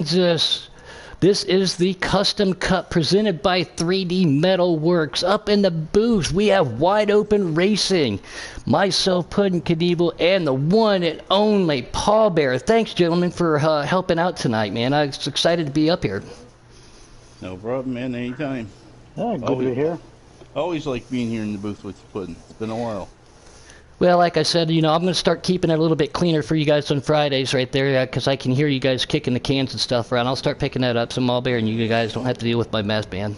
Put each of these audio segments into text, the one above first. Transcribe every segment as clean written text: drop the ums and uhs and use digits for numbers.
This is the Custom Cup presented by 3D Metalworks. Up in the booth, we have Wide Open Racing. Myself, Puddin' Knievel, and the one and only Paul Bear. Thanks, gentlemen, for helping out tonight, man. I was excited to be up here. No problem, man. Anytime. Yeah, good to be here. Always like being here in the booth with you, Puddin'. It's been a while. Well, like I said, I'm going to start keeping it a little bit cleaner for you guys on Fridays right there, because I can hear you guys kicking the cans and stuff around. I'll start picking that up, so Paul Bear and you guys don't have to deal with my mess, man.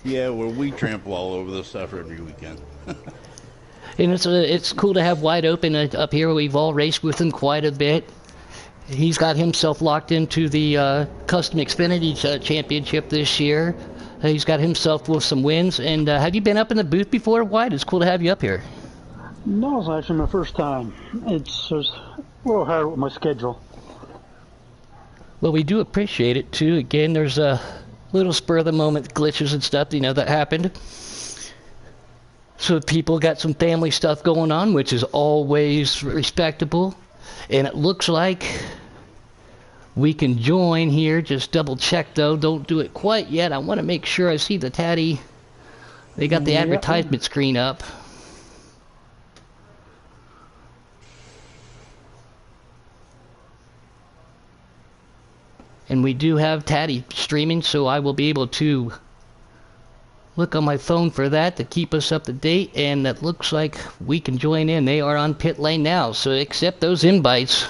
Yeah, well, we trample all over this stuff every weekend. And it's cool to have Wide Open up here. We've all raced with him quite a bit. He's got himself locked into the Custom Xfinity Championship this year. He's got himself with some wins. And have you been up in the booth before, Wide? It's cool to have you up here. No, it's actually my first time. It's a little hard with my schedule. Well, we do appreciate it, too. Again, there's a little spur-of-the-moment glitches and stuff, that happened. So people got some family stuff going on, which is always respectable. And it looks like we can join here. Just double-check, though. Don't do it quite yet. I want to make sure I see the Tatty. They got the advertisement screen up. And we do have Tatty streaming, so I will be able to look on my phone for that to keep us up to date. And it looks like we can join in. They are on pit lane now, so accept those invites.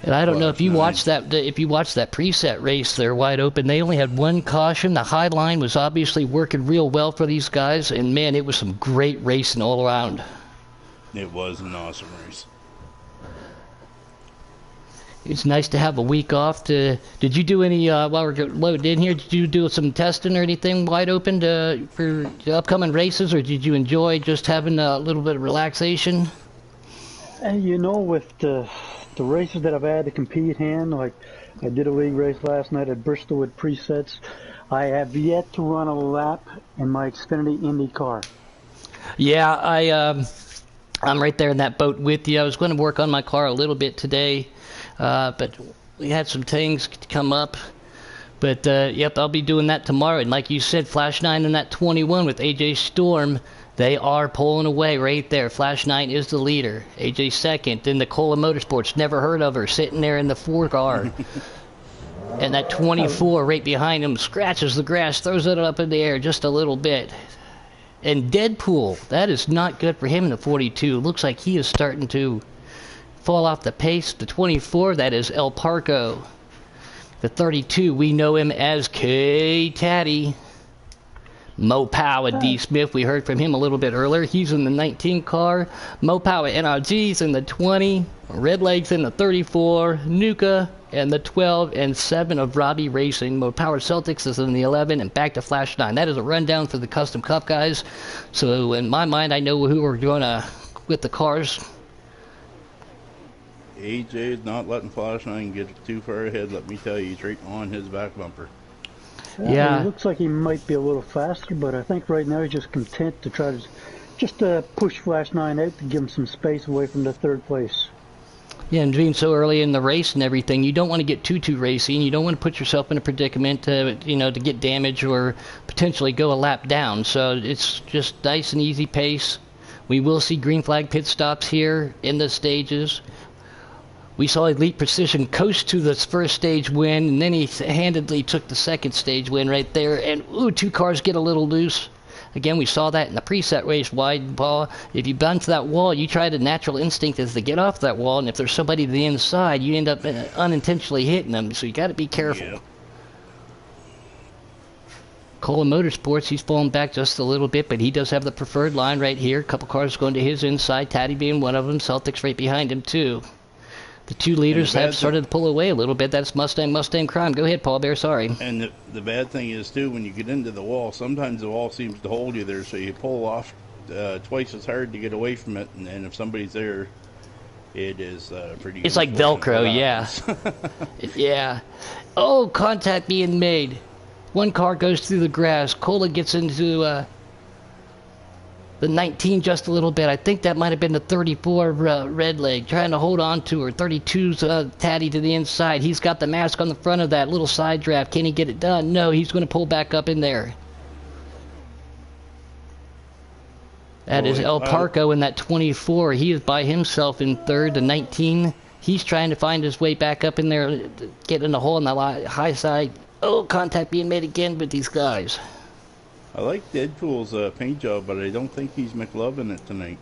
And I don't know if you watched that. If you watched that preset race, they're Wide Open. They only had one caution. The high line was obviously working real well for these guys, and man, it was some great racing all around. It was an awesome race. It's nice to have a week off. Did you do any while we're loaded in here? Did you do some testing or anything Wide Open for the upcoming races, or did you enjoy just having a little bit of relaxation? And with the races that I've had to compete in, like I did a league race last night at Bristol with presets, I have yet to run a lap in my Xfinity Indy car. Yeah, I'm right there in that boat with you. I was going to work on my car a little bit today, but we had some things come up. But yep, I'll be doing that tomorrow. And like you said, Flash 9 in that 21 with AJ Storm. They are pulling away right there. Flash 9 is the leader. AJ second. Then Nicola Motorsports, never heard of her, sitting there in the 4 car. And that 24 right behind him scratches the grass, throws it up in the air just a little bit. And Deadpool, that is not good for him in the 42. Looks like he is starting to fall off the pace. The 24, that is El Parco. The 32, we know him as KTatty. Mo Power D. Smith, we heard from him a little bit earlier. He's in the 19 car. Mo Power NRG's in the 20. Redlegs in the 34. Nuka and the 12 and 7 of Robbie Racing. Mo Power Celtics is in the 11 and back to Flash 9. That is a rundown for the Custom Cup guys. So in my mind, I know who we're going to with the cars. AJ is not letting Flash 9 get too far ahead, let me tell you. He's right on his back bumper. Yeah. It looks like he might be a little faster, but I think right now he's just content to try to just push Flash 9 out to give him some space away from the 3rd place. Yeah, and being so early in the race and everything, you don't want to get too racing. You don't want to put yourself in a predicament to get damaged or potentially go a lap down. So it's just nice and easy pace. We will see green flag pit stops here in the stages. We saw Elite Precision coast to the first stage win, and then he handedly took the second stage win right there. And, ooh, 2 cars get a little loose. Again, we saw that in the preset race, Wide Ball. If you bounce that wall, you try the natural instinct is to get off that wall, and if there's somebody to the inside, you end up unintentionally hitting them. So you got to be careful. Yeah. Cola Motorsports, he's falling back just a little bit, but he does have the preferred line right here. A couple cars going to his inside, Tatty being one of them. Celtics right behind him, too. The 2 leaders have started to pull away a little bit. That's Mustang Crime. Go ahead, Paul Bear. Sorry. And the bad thing is, too, when you get into the wall, sometimes the wall seems to hold you there, so you pull off twice as hard to get away from it. And if somebody's there, it is pretty... It's like Velcro, yeah. Yeah. Oh, contact being made. One car goes through the grass. Cola gets into the 19 just a little bit. I think that might have been the 34 red leg trying to hold on to her. 32's Tatty to the inside. He's got the mask on the front of that little side draft. Can he get it done? No, he's going to pull back up in there. That is El Parco in that 24. He is by himself in third. The 19, he's trying to find his way back up in there, get in the hole on the high side. Oh, contact being made again with these guys. I like Deadpool's paint job, but I don't think he's McLovin it tonight.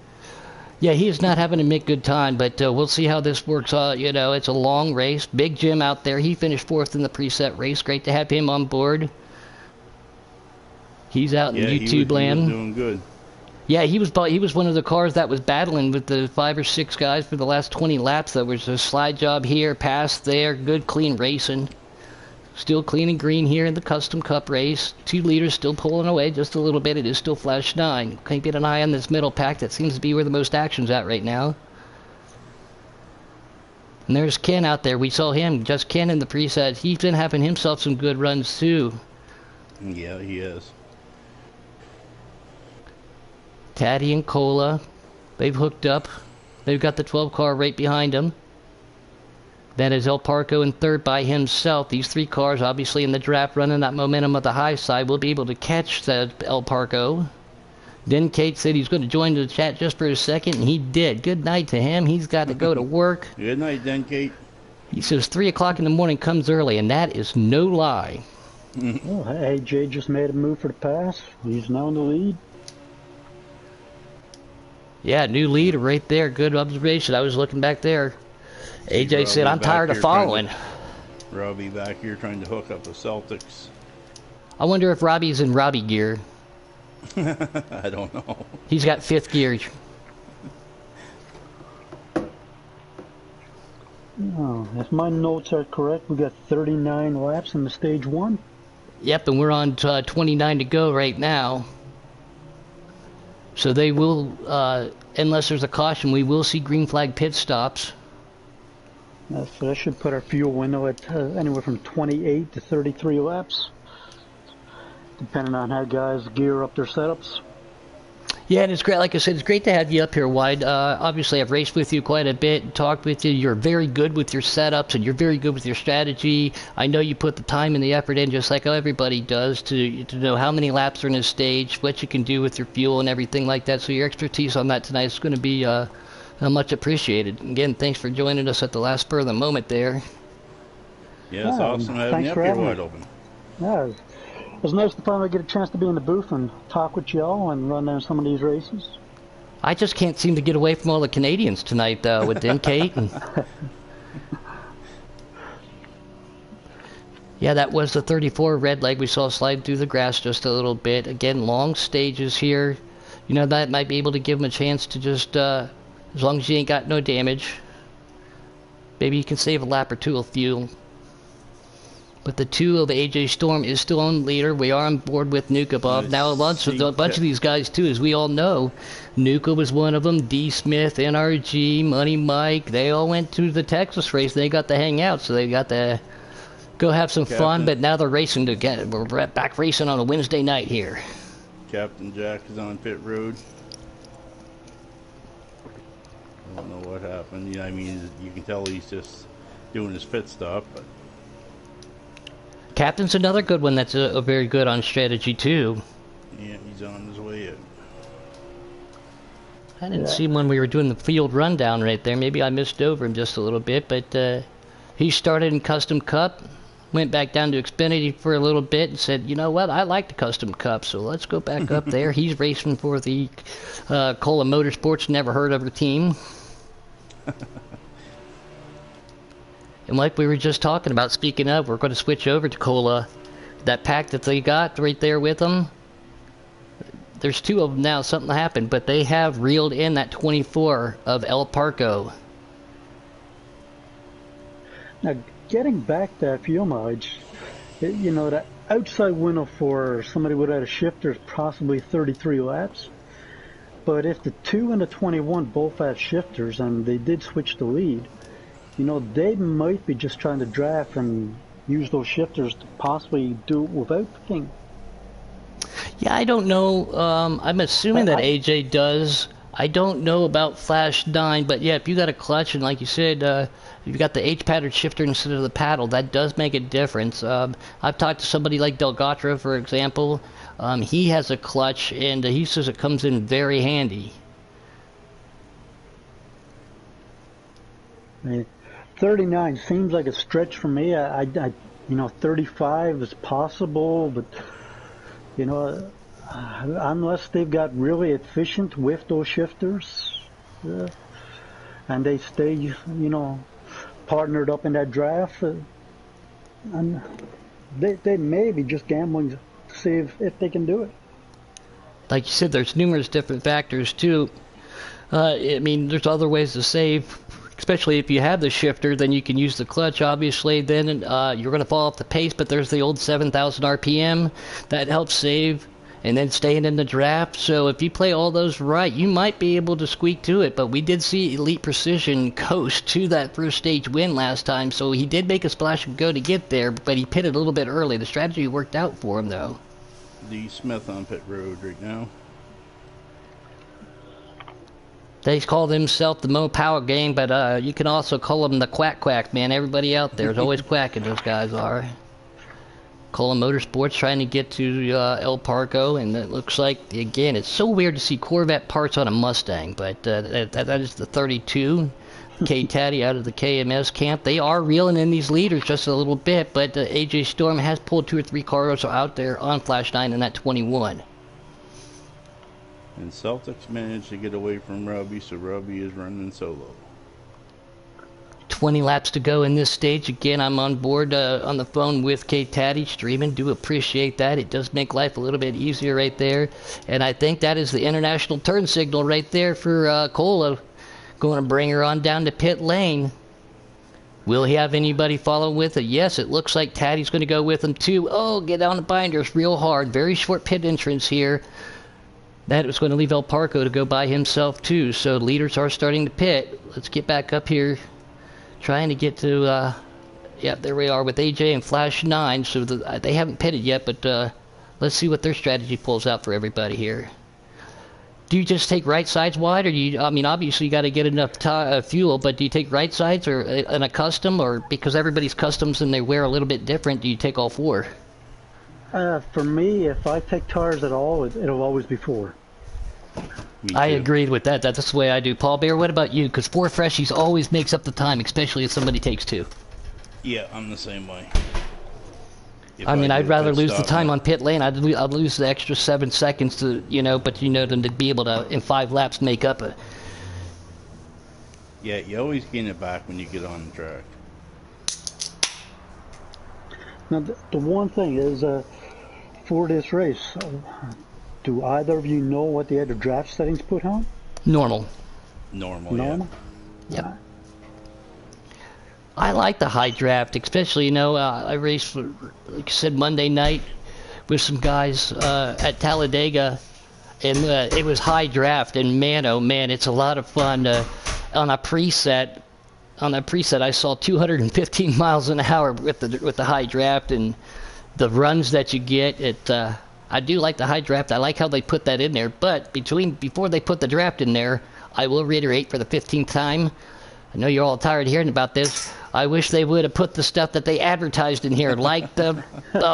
Yeah, he is not having a good time, but we'll see how this works. You know, it's a long race. Big Jim out there. He finished fourth in the preset race. Great to have him on board. He's out in YouTube land. He was doing good. Yeah, he was one of the cars that was battling with the 5 or 6 guys for the last 20 laps. There was a slide job here, pass there, good clean racing. Still clean and green here in the Custom Cup race. 2 leaders still pulling away just a little bit. It is still Flash 9. Can't get an eye on this middle pack. That seems to be where the most action's at right now. And there's Ken out there. We saw him, just Ken in the preset. He's been having himself some good runs too. Yeah, he is. Tatty and Cola, they've hooked up. They've got the 12 car right behind them. That is El Parco in third by himself. These 3 cars, obviously in the draft, running that momentum of the high side, will be able to catch the El Parco. Then Kate said he's going to join the chat just for a second, and he did. Good night to him. He's got to go to work. Good night, then, Kate. He says 3 o'clock in the morning comes early, and that is no lie. Well, hey, Jay just made a move for the pass. He's now in the lead. Yeah, new leader right there. Good observation. I was looking back there. AJ said, I'm tired of following. Robbie back here trying to hook up the Celtics. I wonder if Robbie's in Robbie gear. I don't know. He's got 5th gear. Oh, if my notes are correct, we got 39 laps in the stage 1. Yep, and we're on 29 to go right now. So they will, unless there's a caution, we will see green flag pit stops. So that should put our fuel window at anywhere from 28 to 33 laps, depending on how guys gear up their setups. Yeah, and it's great. Like I said, it's great to have you up here, Wide. Obviously, I've raced with you quite a bit and talked with you. You're very good with your setups, and you're very good with your strategy. I know you put the time and the effort in, just like everybody does, to know how many laps are in a stage, what you can do with your fuel and everything like that. So your expertise on that tonight is going to be much appreciated. Again, thanks for joining us at the last spur of the moment there. Yeah, it's awesome having you up here, Wide Open. Yeah, it was nice to finally get a chance to be in the booth and talk with y'all and run down some of these races. I just can't seem to get away from all the Canadians tonight, though, with Den Kate. Yeah, that was the 34 red leg. We saw slide through the grass just a little bit. Again, long stages here. You know, that might be able to give him a chance to just, as long as he ain't got no damage, maybe you can save a lap or 2 of fuel. But the 2 of AJ Storm is still on leader. We are on board with Nuka Bob. Now, a bunch of these guys, too, as we all know. Nuka was one of them. D. Smith, NRG, Money Mike. They all went to the Texas race. They got to hang out, so they got to go have some fun. But now they're racing again. We're back racing on a Wednesday night here. Captain Jack is on pit road. I don't know what happened. Yeah, I mean, you can tell he's just doing his pit stop, but... Captain's another good one that's a very good on strategy, too. Yeah, he's on his way in. I didn't see him when we were doing the field rundown right there. Maybe I missed over him just a little bit, but he started in Custom Cup, went back down to Xfinity for a little bit and said, you know what, I like the Custom Cup, so let's go back up there. He's racing for the Cola Motorsports, never heard of her team. And like we were just talking about, speaking of, we're going to switch over to Cola. That pack that they got right there with them, there's 2 of them now. Something happened, but they have reeled in that 24 of El Parco. Now, getting back to fuel mileage, you know, the outside window for somebody without a shifter is possibly 33 laps. But if the 2 and the 21 both have shifters and they did switch the lead, you know, they might be just trying to draft and use those shifters to possibly do it without the king. Yeah, I don't know. I'm assuming that AJ does. I don't know about Flash 9, but yeah, if you got a clutch and like you said, if you got the H pattern shifter instead of the paddle, that does make a difference. I've talked to somebody like Delgatra, for example. He has a clutch, and he says it comes in very handy. I mean, 39 seems like a stretch for me. You know, 35 is possible, but you know, unless they've got really efficient with those shifters, and they stay, you know, partnered up in that draft, and they may be just gambling to see if they can do it. Like you said, there's numerous different factors too. I mean, there's other ways to save, especially if you have the shifter, then you can use the clutch, obviously. Then you're going to fall off the pace, but there's the old 7,000 RPM that helps save, and then staying in the draft. So if you play all those right, you might be able to squeak to it. But we did see Elite Precision coast to that first stage win last time, so he did make a splash and go to get there, but he pitted a little bit early. The strategy worked out for him, though. D. Smith on pit road right now. They call himself the Mo Power Gang, but you can also call him the Quack Quack, man. Everybody out there is always quacking, those guys are. Colin Motorsports trying to get to El Parco, and it looks like, again, it's so weird to see Corvette parts on a Mustang, but that is the 32. KTatty out of the KMS camp. They are reeling in these leaders just a little bit, but AJ Storm has pulled 2 or 3 cars out there on Flash 9 in that 21. And Celtics managed to get away from Robbie, so Robbie is running solo. 20 laps to go in this stage. Again, I'm on board on the phone with KTatty streaming. Do appreciate that. It does make life a little bit easier right there. And I think that is the international turn signal right there for Cola. Going to bring her on down to pit lane. Will he have anybody follow with it? Yes, it looks like Taddy's going to go with him too. Oh, get on the binders real hard. Very short pit entrance here. That was going to leave El Parco to go by himself too. So leaders are starting to pit. Let's get back up here. Trying to get to, yeah, there we are with AJ and Flash 9. So they haven't pitted yet, but let's see what their strategy pulls out for everybody here. Do you just take right sides wide, or do you, I mean, obviously you got to get enough fuel, but do you take right sides or in a custom, or because everybody's customs and they wear a little bit different, do you take all 4? For me, if I take tires at all, it'll always be 4. I agreed with that. That's the way I do. Paul Bear, what about you? Because 4 freshies always makes up the time, especially if somebody takes 2. Yeah, I'm the same way. I mean, I'd rather lose the time on pit lane. I'd lose the extra 7 seconds to, you know, but you know, them to be able to, in 5 laps, make up a... Yeah, you always gain it back when you get on the track. Now, the one thing is, for this race, do either of you know what they had the draft settings put on? Normal. Normal, Yep. I like the high draft, especially, you know, I raced, like I said, Monday night with some guys at Talladega, and it was high draft, and man, oh man, it's a lot of fun. On a preset, I saw 215 miles an hour with the high draft, and the runs that you get. I do like the high draft. I like how they put that in there, but before they put the draft in there, I will reiterate for the 15th time. I know you're all tired of hearing about this. I wish they would have put the stuff that they advertised in here, like the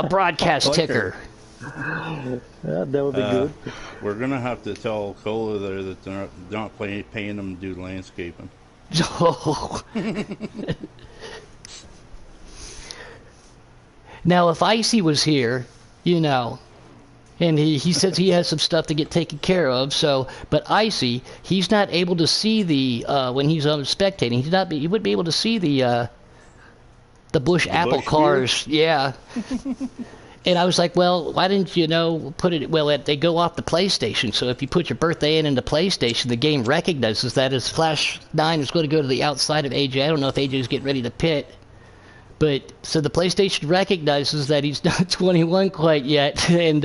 broadcast ticker. Yeah, that would be good. We're going to have to tell Cola there that they're not paying them to do landscaping. Oh. Now, if Icy was here, you know, and he says he has some stuff to get taken care of. So, but Icy, he's not able to see the when he's spectating. He wouldn't be able to see the Busch Apple cars. Yeah. And I was like, well, why didn't you put it? Well, they go off the PlayStation. So if you put your birthday in the PlayStation, the game recognizes that as Flash 9 is going to go to the outside of AJ. I don't know if AJ is getting ready to pit. But so the PlayStation recognizes that he's not 21 quite yet, and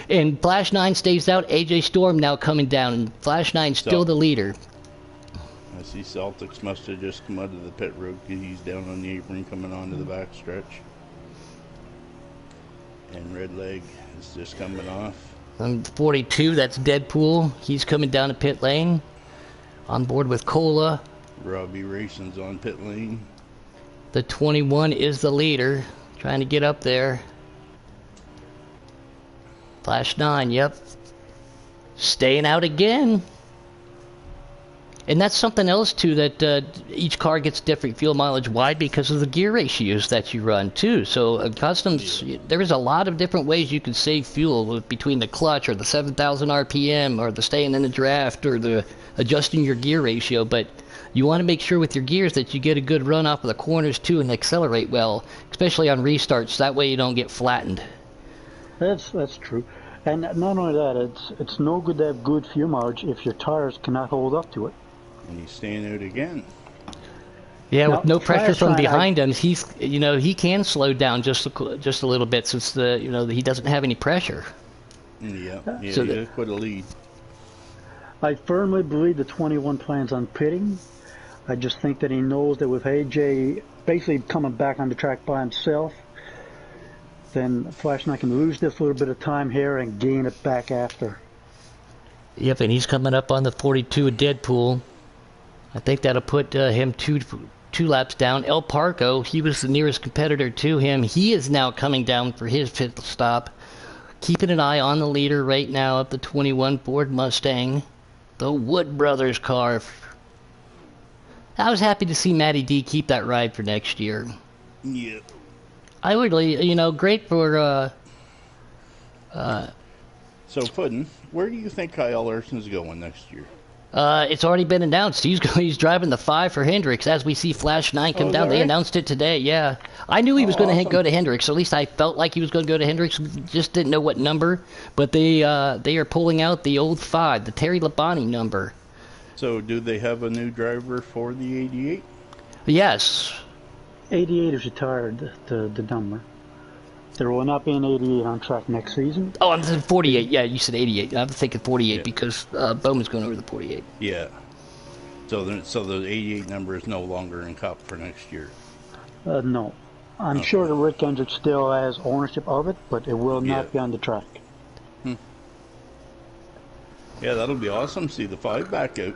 and Flash 9 stays out. AJ Storm now coming down, and Flash 9 still the leader. I see Celtics must have just come out of the pit road because he's down on the apron coming onto the back stretch. And Red Leg is just coming off. 42, that's Deadpool. He's coming down to pit lane. On board with Cola. Robbie Racing's on pit lane. The 21 is the leader. Trying to get up there. Flash 9, yep. Staying out again. And that's something else, too, that each car gets different fuel mileage. Why? Because of the gear ratios that you run, too. So Customs, there is a lot of different ways you can save fuel between the clutch or the 7,000 RPM or the staying in the draft or the adjusting your gear ratio. But you want to make sure with your gears that you get a good run off of the corners, too, and accelerate well, especially on restarts. That way you don't get flattened. That's true. And not only that, it's no good to have good fuel mileage if your tires cannot hold up to it. And he's staying out again. Yeah, Now, with no pressure from Flashline, behind him, he can slow down just a little bit since he doesn't have any pressure. Yeah, So he has quite a lead. I firmly believe the 21 plans on pitting. I just think that he knows that with AJ basically coming back on the track by himself, then Flash and I can lose this little bit of time here and gain it back after. Yep, and he's coming up on the 42 of Deadpool. I think that'll put him two laps down. El Parco, he was the nearest competitor to him. He is now coming down for his pit stop. Keeping an eye on the leader right now of the 21 Ford Mustang. The Wood Brothers car. I was happy to see Matty D keep that ride for next year. Yeah. I really, great for... So, Puddin', where do you think Kyle Larson's going next year? It's already been announced. He's driving the 5 for Hendricks. As we see Flash 9 come down, they announced it today. Yeah, I knew he was going to go to Hendricks. Or at least I felt like he was going to go to Hendricks. Just didn't know what number. But they are pulling out the old 5, the Terry Labonte number. So, do they have a new driver for the 88? Yes. 88 is retired, the number. There will not be an 88 on track next season. Oh, I'm thinking 48. Yeah, you said 88. I'm thinking 48 because Bowman's going over the 48. Yeah. So the 88 number is no longer in Cup for next year. No. I'm sure that Rick Hendricks still has ownership of it, but it will not be on the track. Yeah, that'll be awesome. See the 5 back out.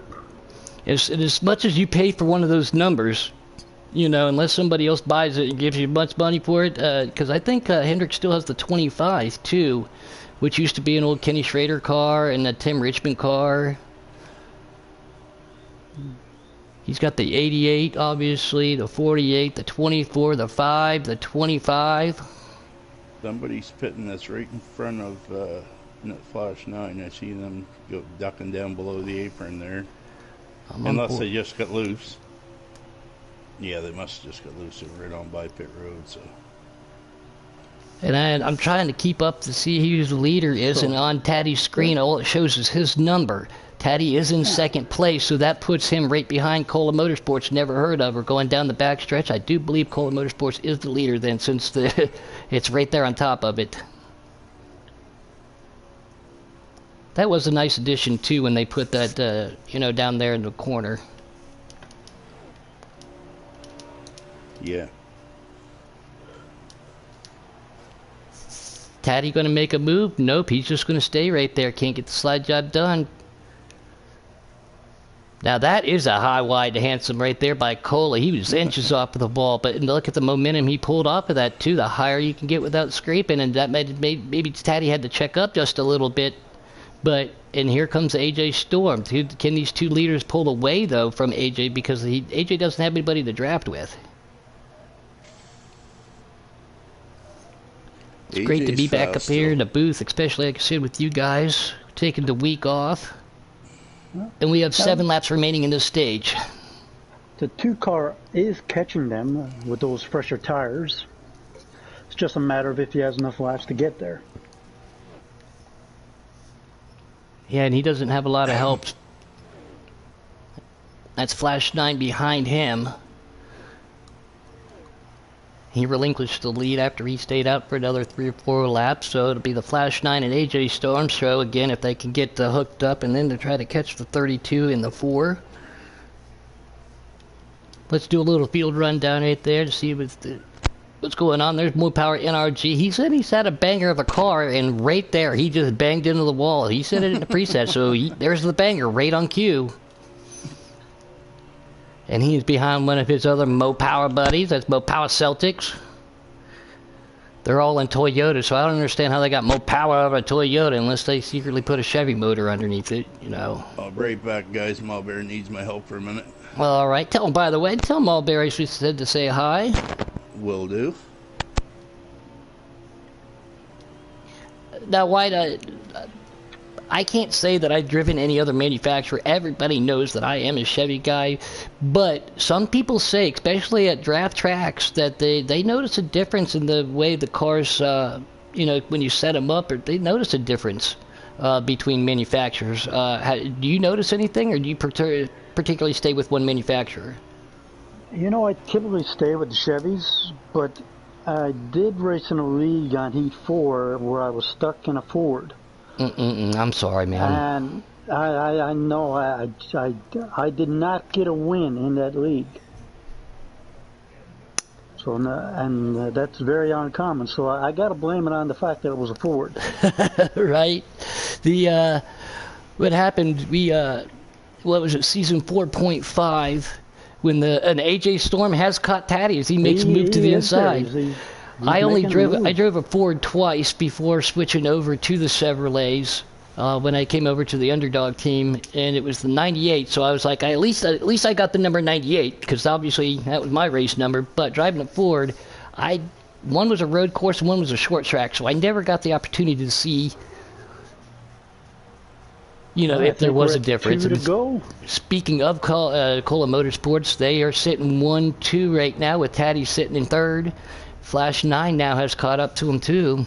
As much as you pay for one of those numbers, unless somebody else buys it and gives you much money for it, because I think Hendricks still has the 25 too, which used to be an old Kenny Schrader car and a Tim Richmond car. He's got the 88, obviously, the 48, the 24, the 5, the 25. Somebody's pitting that's right in front of Flash 9. I see them ducking down below the apron there. Unless they just got loose. Yeah, they must have just got loose. They're right on by pit road, so. And I'm trying to keep up to see who the leader is, and on Taddy's screen, all it shows is his number. Taddy is in second place, so that puts him right behind Cola Motorsports, never heard of, or going down the back stretch. I do believe Cola Motorsports is the leader then, since it's right there on top of it. That was a nice addition, too, when they put that, down there in the corner. Yeah. Taddy going to make a move? Nope, he's just going to stay right there. Can't get the slide job done. Now that is a high wide handsome right there by Cola. He was inches off of the ball, but look at the momentum he pulled off of that too. The higher you can get without scraping, and that maybe Taddy had to check up just a little bit. And here comes AJ Storm. Can these two leaders pull away though from AJ, because AJ doesn't have anybody to draft with? It's great to be back up here in the booth, especially, like I said, with you guys, taking the week off. And we have 7 laps remaining in this stage. The 2 car is catching them with those fresher tires. It's just a matter of if he has enough laps to get there. Yeah, and he doesn't have a lot of help. That's Flash 9 behind him. He relinquished the lead after he stayed out for another 3 or 4 laps, so it'll be the Flash 9 and AJ Storm show again if they can get hooked up, and then to try to catch the 32 and the 4. Let's do a little field run down right there to see What's going on? There's Mo Power NRG. He said he's had a banger of a car, and right there, he just banged into the wall. He said it in the preset, so there's the banger right on cue. And he's behind one of his other Mo Power buddies. That's Mo Power Celtics. They're all in Toyota, so I don't understand how they got Mo Power out of a Toyota unless they secretly put a Chevy motor underneath it, you know. I'll be right back, guys. Mulberry needs my help for a minute. Well, all right. Tell him, by the way, tell Mulberry she said to say hi. Will do. Now, White, I can't say that I've driven any other manufacturer. Everybody knows that I am a Chevy guy. But some people say, especially at draft tracks, that they notice a difference in the way the cars, you know, when you set them up, or they notice a difference between manufacturers. Do you notice anything, or do you particularly stay with one manufacturer? You know, I typically stay with the Chevys, but I did race in a league on Heat 4 where I was stuck in a Ford. I'm sorry, man. And I know I did not get a win in that league. So, and that's very uncommon. So I got to blame it on the fact that it was a Ford. Right. What happened? What was it? Season 4.5. When an AJ Storm has caught Tatty as he makes a move to the inside. I drove a Ford twice before switching over to the Chevrolets when I came over to the underdog team, and it was the 98. So I was like, at least I got the number 98 because obviously that was my race number. But driving a Ford, one was a road course and one was a short track, so I never got the opportunity to see. You know, if there was a difference. Speaking of Cola Motorsports, they are sitting 1-2 right now with Tatty sitting in third. Flash 9 now has caught up to him too.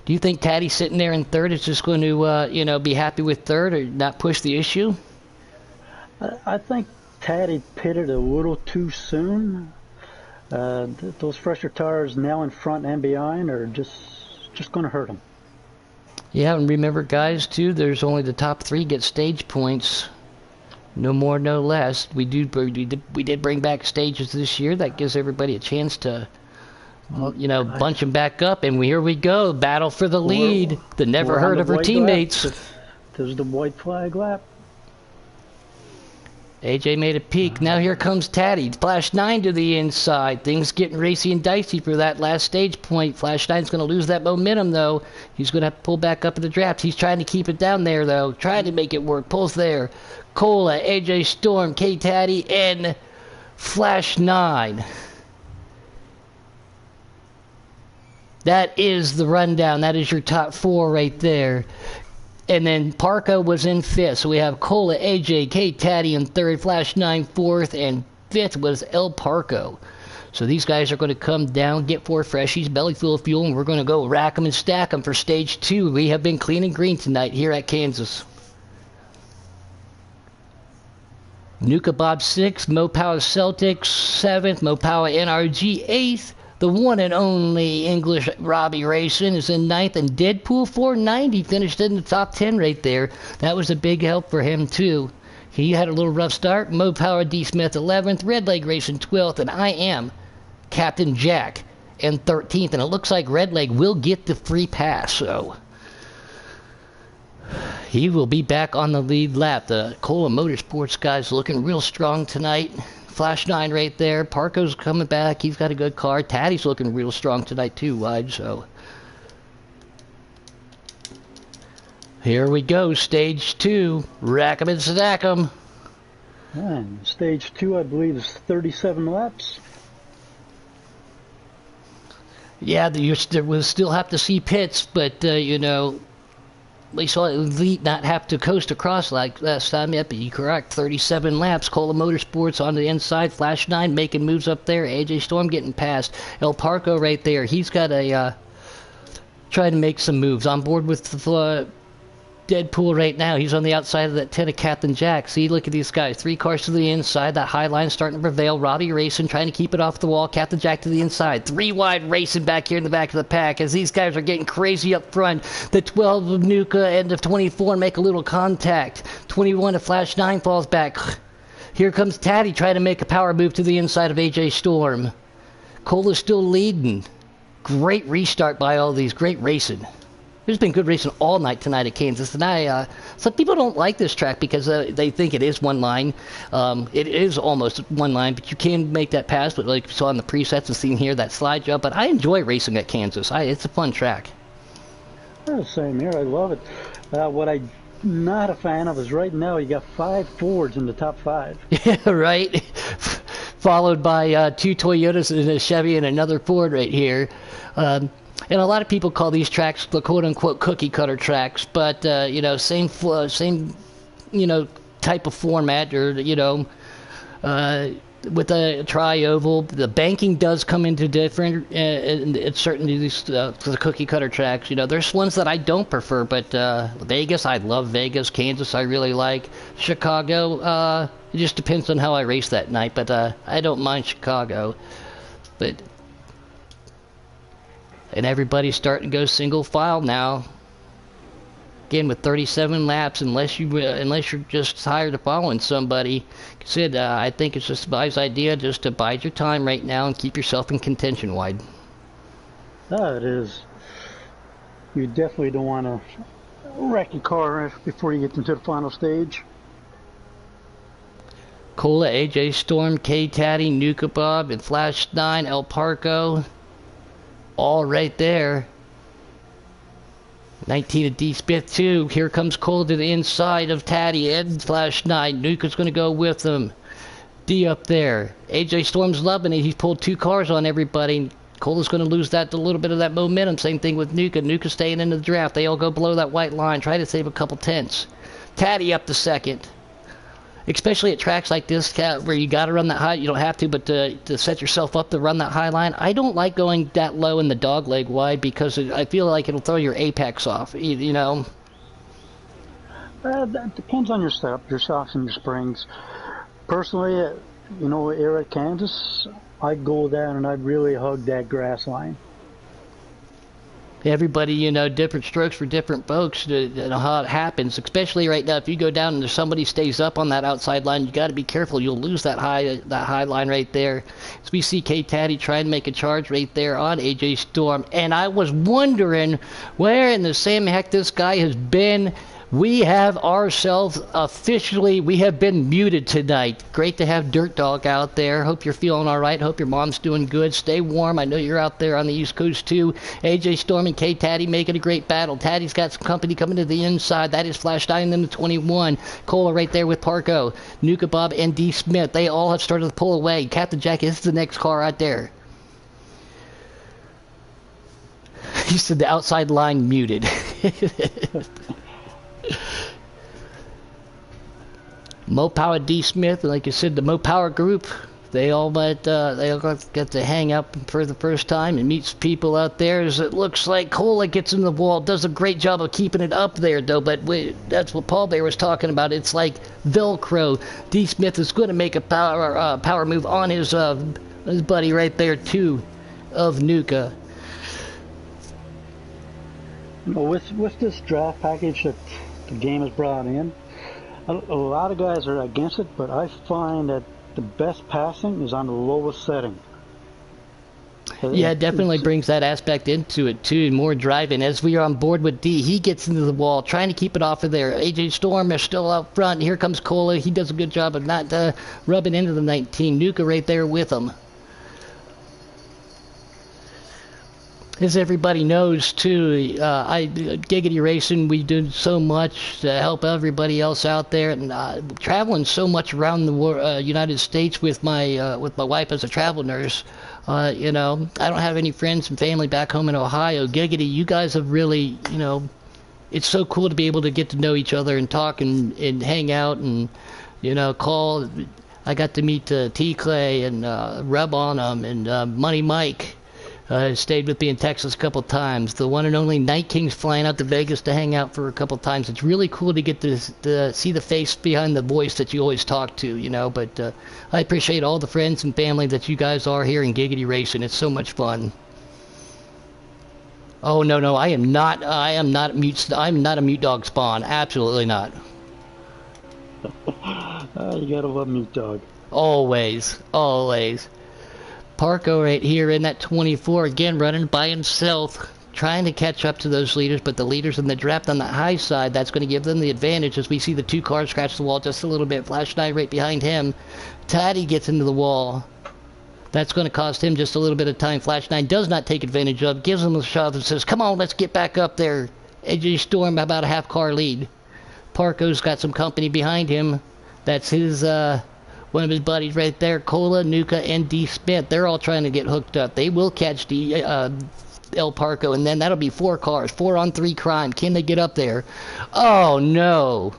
Do you think Tatty sitting there in third is just going to, you know, be happy with third or not push the issue? I think Tatty pitted a little too soon. Those fresher tires now in front and behind are just going to hurt him. Yeah, and remember, guys, too, there's only the top 3 get stage points. No more, no less. We did bring back stages this year. That gives everybody a chance to, you know, bunch them back up. And here we go. Battle for the lead. The never heard of her teammates. There's the white flag lap. AJ made a peek. Now here comes Tatty. Flash 9 to the inside. Things getting racy and dicey for that last stage point. Flash 9's going to lose that momentum, though. He's going to have to pull back up in the draft. He's trying to keep it down there, though. Trying to make it work. Pulls there. Cola, AJ Storm, KTatty, and Flash 9. That is the rundown. That is your top 4 right there. And then Parco was in 5th. So we have Cola, AJ, KTatty in 3rd, Flash 9 4th, and 5th was El Parco. So these guys are going to come down, get 4 freshies, belly full of fuel, and we're going to go rack them and stack them for stage 2. We have been clean and green tonight here at Kansas. Nuka Bob 6th, Mo Power Celtics 7th, Mo Power NRG 8th. The one and only English Robbie Racing is in 9th, and Deadpool 490 finished in the top 10 right there. That was a big help for him, too. He had a little rough start. Mo Power D. Smith 11th, Red Leg Racing 12th, and I am Captain Jack in 13th. And it looks like Red Leg will get the free pass, so he will be back on the lead lap. The Cola Motorsports guys looking real strong tonight. Flash 9 right there. Parco's coming back. He's got a good car. Tatty's looking real strong tonight too, Wide. So here we go. Stage 2. Rack 'em and stack 'em. And stage 2, I believe, is 37 laps. Yeah, we'll still have to see pits, but, you know, we saw Elite not have to coast across like last time. Yep, you're correct. 37 laps. Cola Motorsports on the inside. Flash 9 making moves up there. AJ Storm getting past. El Parco right there. He's got a trying to make some moves. On board with the Deadpool right now. He's on the outside of that 10 of Captain Jack. See, look at these guys. 3 cars to the inside. That high line starting to prevail. Robbie Racing trying to keep it off the wall. Captain Jack to the inside. 3 wide Racing back here in the back of the pack as these guys are getting crazy up front. The 12 of Nuka and the 24 make a little contact. 21 of Flash 9 falls back. Here comes Tatty trying to make a power move to the inside of AJ Storm. Cole is still leading. Great restart by all these. Great racing. There's been good racing all night tonight at Kansas, and some people don't like this track because they think it is one line. It is almost one line, but you can make that pass. But like you saw in the presets and seen here, that slide jump. But I enjoy racing at Kansas. It's a fun track. Same here. I love it. What I'm not a fan of is right now you got 5 Fords in the top 5. Yeah, right. Followed by 2 Toyotas and a Chevy and another Ford right here. And a lot of people call these tracks the quote-unquote cookie-cutter tracks, but, same type of format, or, with a tri-oval. The banking does come into different, it's certainly these, for the cookie-cutter tracks. There's ones that I don't prefer, but Vegas, I love Vegas. Kansas, I really like. Chicago, it just depends on how I race that night, but I don't mind Chicago. And everybody's starting to go single file now. Again, with 37 laps, unless you're just tired of following somebody. Like I said, I think it's just a wise idea just to bide your time right now and keep yourself in contention wide. Oh, it is. You definitely don't want to wreck your car before you get into the final stage. Cola, AJ Storm, KTatty, Nuka Bob, and Flash 9, El Parco. All right there. 19 of D. Smith, too. Here comes Cole to the inside of Tatty and Flash 9. Nuka's going to go with them. D up there. AJ Storm's loving it. He's pulled 2 cars on everybody. Cole is going to lose a little bit of that momentum. Same thing with Nuka. Nuka staying into the draft. They all go below that white line. Try to save a couple tenths. Tatty up to second. Especially at tracks like this, where you got to run that high. You don't have to, but to set yourself up to run that high line. I don't like going that low in the dog leg wide because I feel like it'll throw your apex off. That depends on your setup, your shocks and your springs. Personally, here at Kansas, I'd go down and I'd really hug that grass line. Everybody, different strokes for different folks, how it happens. Especially right now, if you go down and if somebody stays up on that outside line, you got to be careful. You'll lose that high line right there. As we see KTatty try and make a charge right there on AJ Storm, and I was wondering where in the same heck this guy has been. We have ourselves we have been muted tonight. Great to have Dirt Dog out there. Hope you're feeling all right. Hope your mom's doing good. Stay warm. I know you're out there on the East Coast too. AJ Storm and KTatty making a great battle. Tatty's got some company coming to the inside. That is Flash 9 in the 21. Cola right there with Parco. Nuka Bob and D. Smith. They all have started to pull away. Captain Jack is the next car right there. He said the outside line muted. Mo Power D. Smith, like I said, the Mo Power group, they all got to hang out for the first time and meet some people out there. As it looks like Cola gets in the wall, does a great job of keeping it up there, though. But that's what Paul Bear was talking about. It's like Velcro. D. Smith is going to make a power move on his buddy right there too, of Nuka. With this draft package that the game has brought in, a lot of guys are against it, but I find that the best passing is on the lowest setting. Yeah, it definitely brings that aspect into it too, more driving. As we are on board with D, he gets into the wall, trying to keep it off of there. AJ Storm is still out front. Here comes Cola. He does a good job of not rubbing into the 19. Nuka right there with him. As everybody knows, too, Giggity Racing, we do so much to help everybody else out there, and traveling so much around the United States with my wife as a travel nurse. I don't have any friends and family back home in Ohio. Giggity, you guys have really, it's so cool to be able to get to know each other and talk and hang out and, call. I got to meet T-Clay and Rub on 'em and Money Mike. Stayed with me in Texas a couple times. The one and only Night King's flying out to Vegas to hang out for a couple times. It's really cool to get to see the face behind the voice that you always talk to, But I appreciate all the friends and family that you guys are here in Giggity Racing. It's so much fun. Oh no, I am not a mute dog spawn. Absolutely not. You gotta love Mute Dog. Always. Parco right here in that 24, again running by himself, trying to catch up to those leaders, but the leaders in the draft on the high side, that's going to give them the advantage as we see the 2 cars scratch the wall just a little bit. Flash 9 right behind him. Tatty gets into the wall. That's going to cost him just a little bit of time. Flash 9 does not take advantage of, gives him a shove and says, come on, let's get back up there. AJ Storm about a half car lead. Parco's got some company behind him. That's his, one of his buddies right there, Cola, Nuka, and D. Smith. They're all trying to get hooked up. They will catch El Parco, and then that'll be 4 cars, 4-on-3 crime. Can they get up there? Oh, no.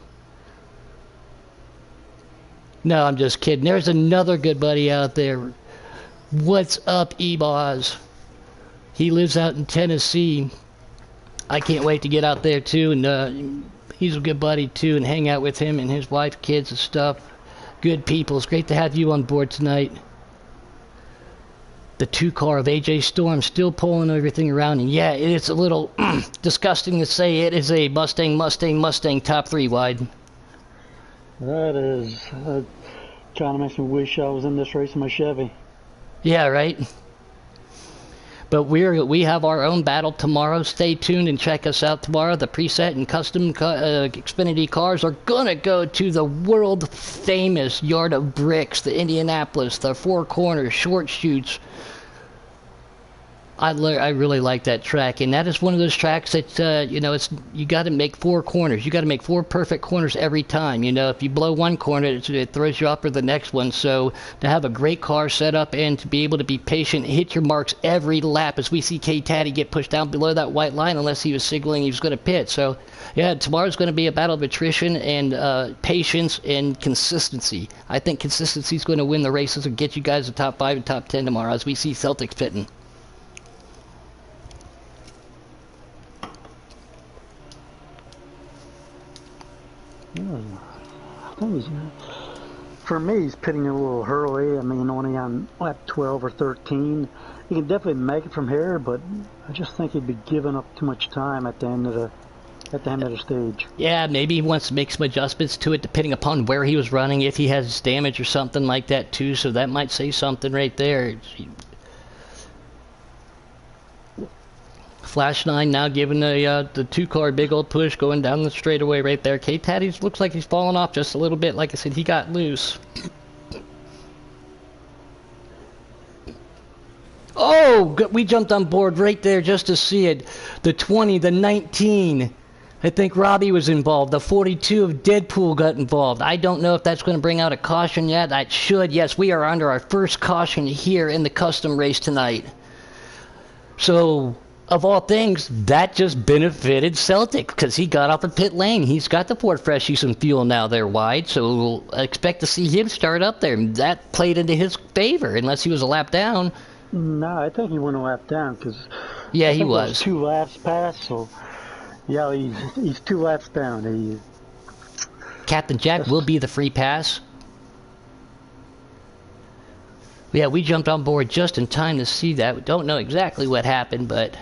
No, I'm just kidding. There's another good buddy out there. What's up, E-Boz? He lives out in Tennessee. I can't wait to get out there, too, and he's a good buddy, too, and hang out with him and his wife, kids, and stuff. Good people. It's great to have you on board tonight. The 2 car of AJ Storm still pulling everything around, and yeah, it's a little disgusting to say it is a Mustang top 3 wide. That is kind of makes me wish I was in this race in my Chevy. Yeah, right? But we have our own battle tomorrow. Stay tuned and check us out tomorrow. The preset and custom Xfinity cars are going to go to the world-famous Yard of Bricks, the Indianapolis, the Four Corners, Short Chutes. I really like that track, and that is one of those tracks that, you got to make 4 corners. You got to make 4 perfect corners every time. You know, if you blow one corner, it throws you off for the next one. So to have a great car set up and to be able to be patient, hit your marks every lap, as we see KTatty get pushed down below that white line unless he was signaling he was going to pit. So, yeah, tomorrow's going to be a battle of attrition and patience and consistency. I think consistency is going to win the races and get you guys the top 5 and top 10 tomorrow as we see Celtics pitting. For me, he's pitting a little early. I mean, only on lap 12 or 13. He can definitely make it from here, but I just think he'd be giving up too much time at the end of the stage. Yeah, maybe he wants to make some adjustments to it depending upon where he was running, if he has damage or something like that too. So that might say something right there. Flash 9 now giving the 2 car big old push going down the straightaway right there. KTatty looks like he's falling off just a little bit. Like I said, he got loose. Oh, we jumped on board right there just to see it. The 20, the 19. I think Robbie was involved. The 42 of Deadpool got involved. I don't know if that's going to bring out a caution yet. That should. Yes, we are under our first caution here in the custom race tonight. So, of all things, that just benefited Celtic because he got off the pit lane. He's got the Ford Freshy some fuel now there wide, so we'll expect to see him start up there. That played into his favor, unless he was a lap down. No, I think he went a lap down because yeah, he was 2 laps past. So yeah, he's 2 laps down. Captain Jack will be the free pass. Yeah, we jumped on board just in time to see that. We don't know exactly what happened, but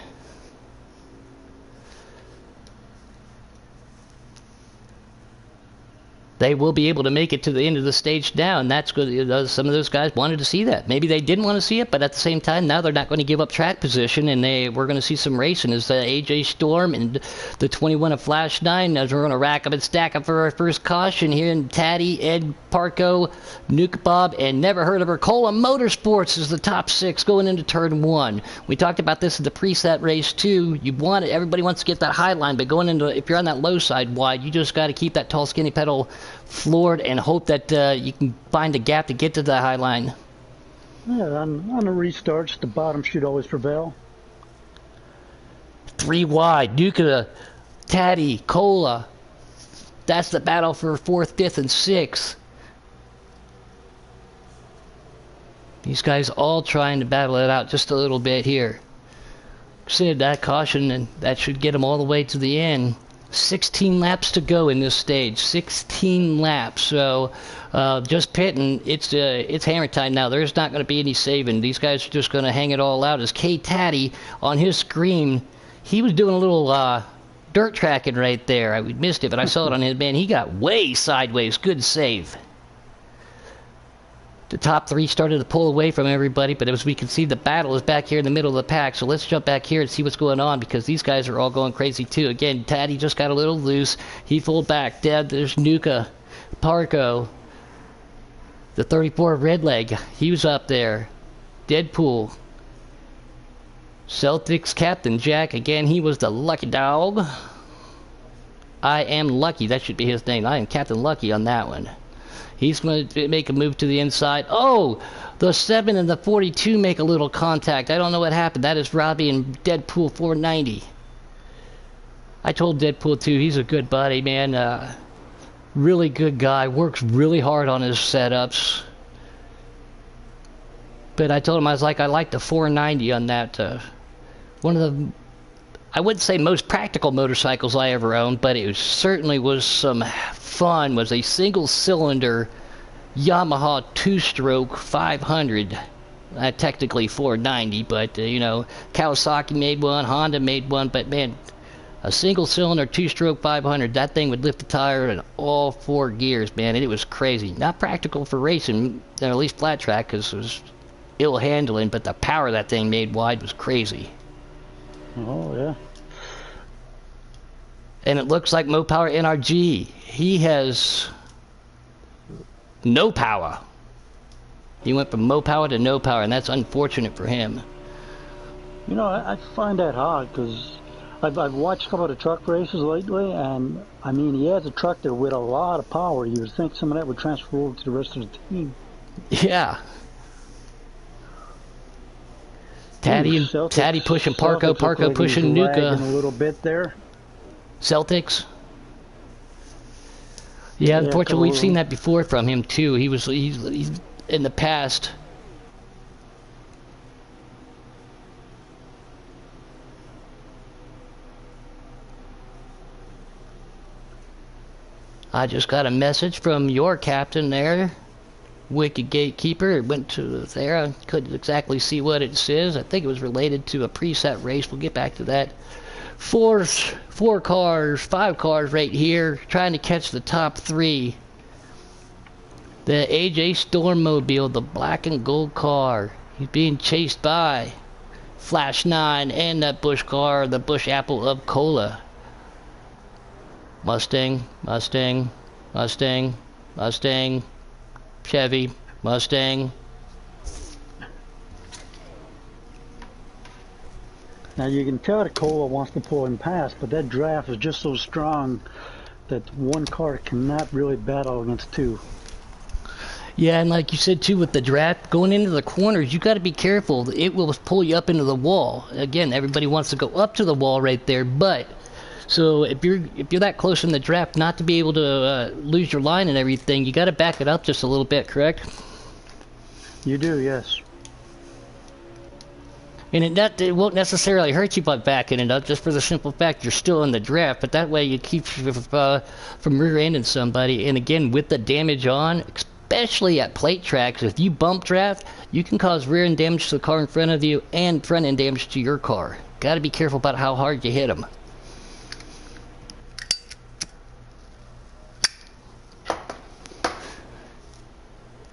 they will be able to make it to the end of the stage now, and that's good. Some of those guys wanted to see that. Maybe they didn't want to see it, but at the same time, now they're not going to give up track position, and we're going to see some racing as AJ Storm and the 21 of Flash 9, as we're going to rack up and stack up for our first caution here in Tatty, Ed, Parco, Nuke Bob, and never heard of her, Cola Motorsports is the top 6 going into turn 1. We talked about this in the preset race too. Everybody wants to get that high line, but going into, if you're on that low side wide, you just got to keep that tall skinny pedal floored and hope that you can find a gap to get to the high line. Yeah, on the restarts, the bottom should always prevail. 3 wide, Nuka, Tatty, Cola. That's the battle for 4th, 5th, and 6th. These guys all trying to battle it out just a little bit here. Consider that caution, and that should get them all the way to the end. 16 laps to go in this stage. 16 laps. So just pitting, it's hammer time now. There's not going to be any saving. These guys are just going to hang it all out. As KTatty on his screen, he was doing a little dirt tracking right there. I missed it, but I saw it on his man. He got way sideways. Good save. the top 3 started to pull away from everybody, but as we can see, the battle is back here in the middle of the pack. So let's jump back here and see what's going on, because these guys are all going crazy too. Again, Tatty just got a little loose. He pulled back. There's Nuka, Parko, the 34 Redleg. He was up there. Deadpool. Celtics captain Jack. Again, he was the lucky dog. I am Lucky. That should be his name. I am Captain Lucky on that one. He's going to make a move to the inside. Oh, the 7 and the 42 make a little contact. I don't know what happened. That is Robbie and Deadpool 490. I told Deadpool too, he's a good buddy, man. Really good guy. Works really hard on his setups. But I told him, I was like, I like the 490 on that. One of the, I wouldn't say most practical motorcycles I ever owned, but it certainly was some fun. Was a single cylinder Yamaha 2-stroke 500. Technically 490, but you know, Kawasaki made one, Honda made one, but man, a single cylinder 2-stroke 500, that thing would lift the tire in all 4 gears, man, and it was crazy. Not practical for racing, or at least flat track, because it was ill handling, but the power that thing made wide was crazy. Oh yeah. And it looks like Mopower NRG, he has no power. He went from Mopower to no power, and that's unfortunate for him. You know, I find that hard, because I've watched a couple of the truck races lately, and I mean, he has a truck there with a lot of power. You would think some of that would transfer over to the rest of the team. Yeah. Tatty pushing Parko, Parko pushing Nuka. A little bit there. Celtics. Yeah, unfortunately, we've seen that before from him too. He's in the past. I just got a message from your captain there. Wicked Gatekeeper. It went to there. I couldn't exactly see what it says. I think it was related to a preset race. We'll get back to that. 5 cars right here, trying to catch the top 3. The AJ Stormmobile, the black and gold car. He's being chased by Flash 9 and that Bush car, the Bush Apple of Cola. Mustang, Mustang, Mustang, Mustang. Chevy, Mustang. Now you can tell the Cola wants to pull him past, but that draft is just so strong that one car cannot really battle against 2. Yeah, and like you said too, with the draft going into the corners, you got to be careful. It will pull you up into the wall. Again, everybody wants to go up to the wall right there, but so if you're that close in the draft, not to be able to lose your line and everything, you got to back it up just a little bit, correct? You do, yes. And it won't necessarily hurt you by backing it up, just for the simple fact you're still in the draft. But that way you keep from rear-ending somebody. And again, with the damage on, especially at plate tracks, if you bump draft, you can cause rear-end damage to the car in front of you and front-end damage to your car. Got to be careful about how hard you hit them.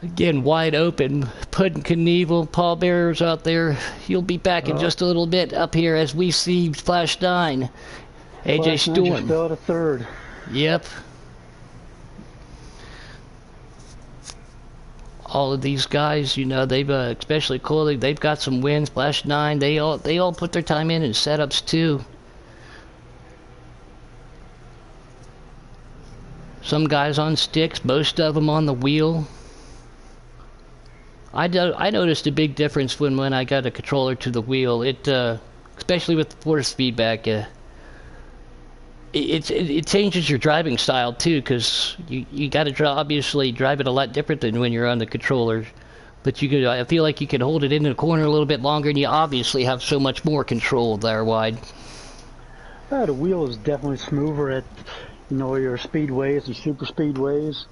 Again, wide open. Puddin' Knievel, Paul Bearer's out there. He'll be back in just a little bit up here as we see Flash 9. AJ Stewart. Still at a 3rd. Yep. All of these guys, you know, they've especially Coley, they've got some wins. Flash 9, they all put their time in setups too. Some guys on sticks, most of them on the wheel. I noticed a big difference when I got a controller to the wheel. It, especially with the force feedback, it changes your driving style too, because you got to obviously drive it a lot different than when you're on the controller. But I feel like you can hold it in the corner a little bit longer, and you obviously have so much more control there wide. The wheel is definitely smoother at, you know, your speedways and super speedways.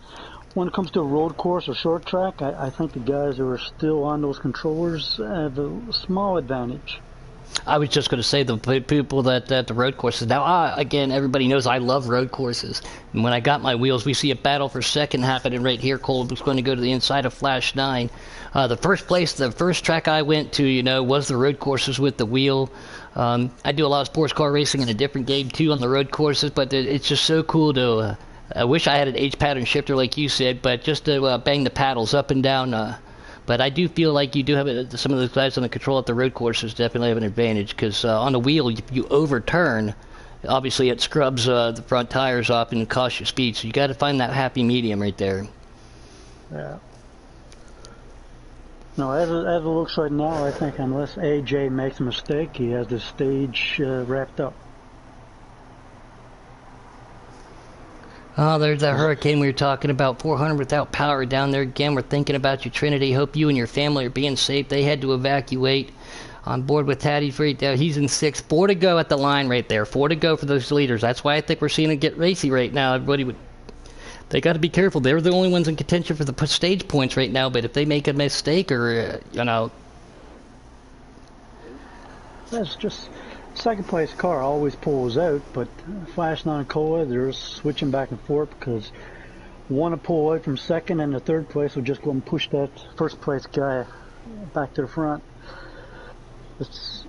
When it comes to a road course or short track, I think the guys who are still on those controllers have a small advantage. I was just going to say the people that at the road courses. Now, again, everybody knows I love road courses. And when I got my wheels, we see a battle for second happening right here. Cole was going to go to the inside of Flash 9. The first track I went to, was the road courses with the wheel. I do a lot of sports car racing in a different game, too, on the road courses. But it's just so cool to... I wish I had an H pattern shifter like you said, but just to bang the paddles up and down... But I do feel like you do have some of those guys on the control at the road courses definitely have an advantage because on the wheel, if you overturn, obviously it scrubs the front tires off and costs you speed. So you got to find that happy medium right there. Yeah. No, as it looks right now, I think unless AJ makes a mistake, he has the stage wrapped up. Oh, there's that hurricane we were talking about. 400 without power down there again. We're thinking about you, Trinity. Hope you and your family are being safe. They had to evacuate. On board with Tatty right there. He's in 6th. 4 to go at the line right there. 4 to go for those leaders. That's why I think we're seeing it get racy right now. They got to be careful. They're the only ones in contention for the stage points right now. But if they make a mistake or, That's just... Second place car always pulls out, but Flash 9 and Cola, they're switching back and forth because one will pull out from second and the third place will just go and push that first place guy back to the front. It's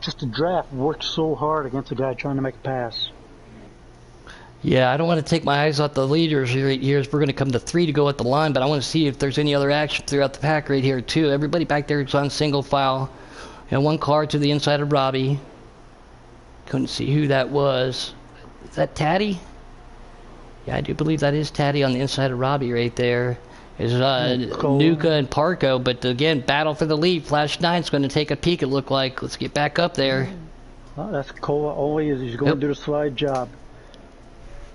just a draft works so hard against a guy trying to make a pass. Yeah, I don't want to take my eyes off the leaders here. We're going to come to 3 to go at the line, but I want to see if there's any other action throughout the pack right here too. Everybody back there is on single file. And one car to the inside of Robbie. Couldn't see who that was. Is that Tatty? Yeah, I do believe that is Tatty on the inside of Robbie right there. Is Nuka and Parco, but again, battle for the lead. Flash 9's going to take a peek, it looked like. Let's get back up there. Well, that's Cola only as he's going to do the slide job.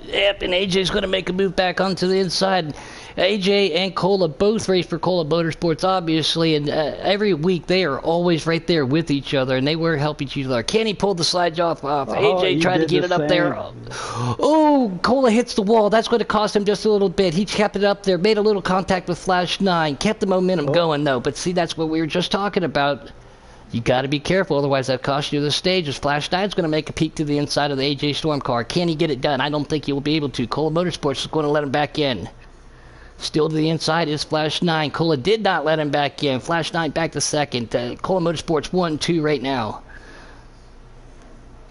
Yep, and AJ's going to make a move back onto the inside. AJ and Cola both race for Cola Motorsports, obviously, and every week they are always right there with each other, and they were helping each other. Kenny pulled the slide off. AJ tried to get it up there. Oh, Cola hits the wall. That's going to cost him just a little bit. He kept it up there, made a little contact with Flash 9, kept the momentum going, though. But see, that's what we were just talking about. You got to be careful, otherwise that costs you the stage. As Flash 9's going to make a peek to the inside of the AJ Storm car. Can he get it done? I don't think he will be able to. Cola Motorsports is going to let him back in. Still to the inside is Flash 9. Cola did not let him back in. Flash 9 back to second. Cola Motorsports 1-2 right now.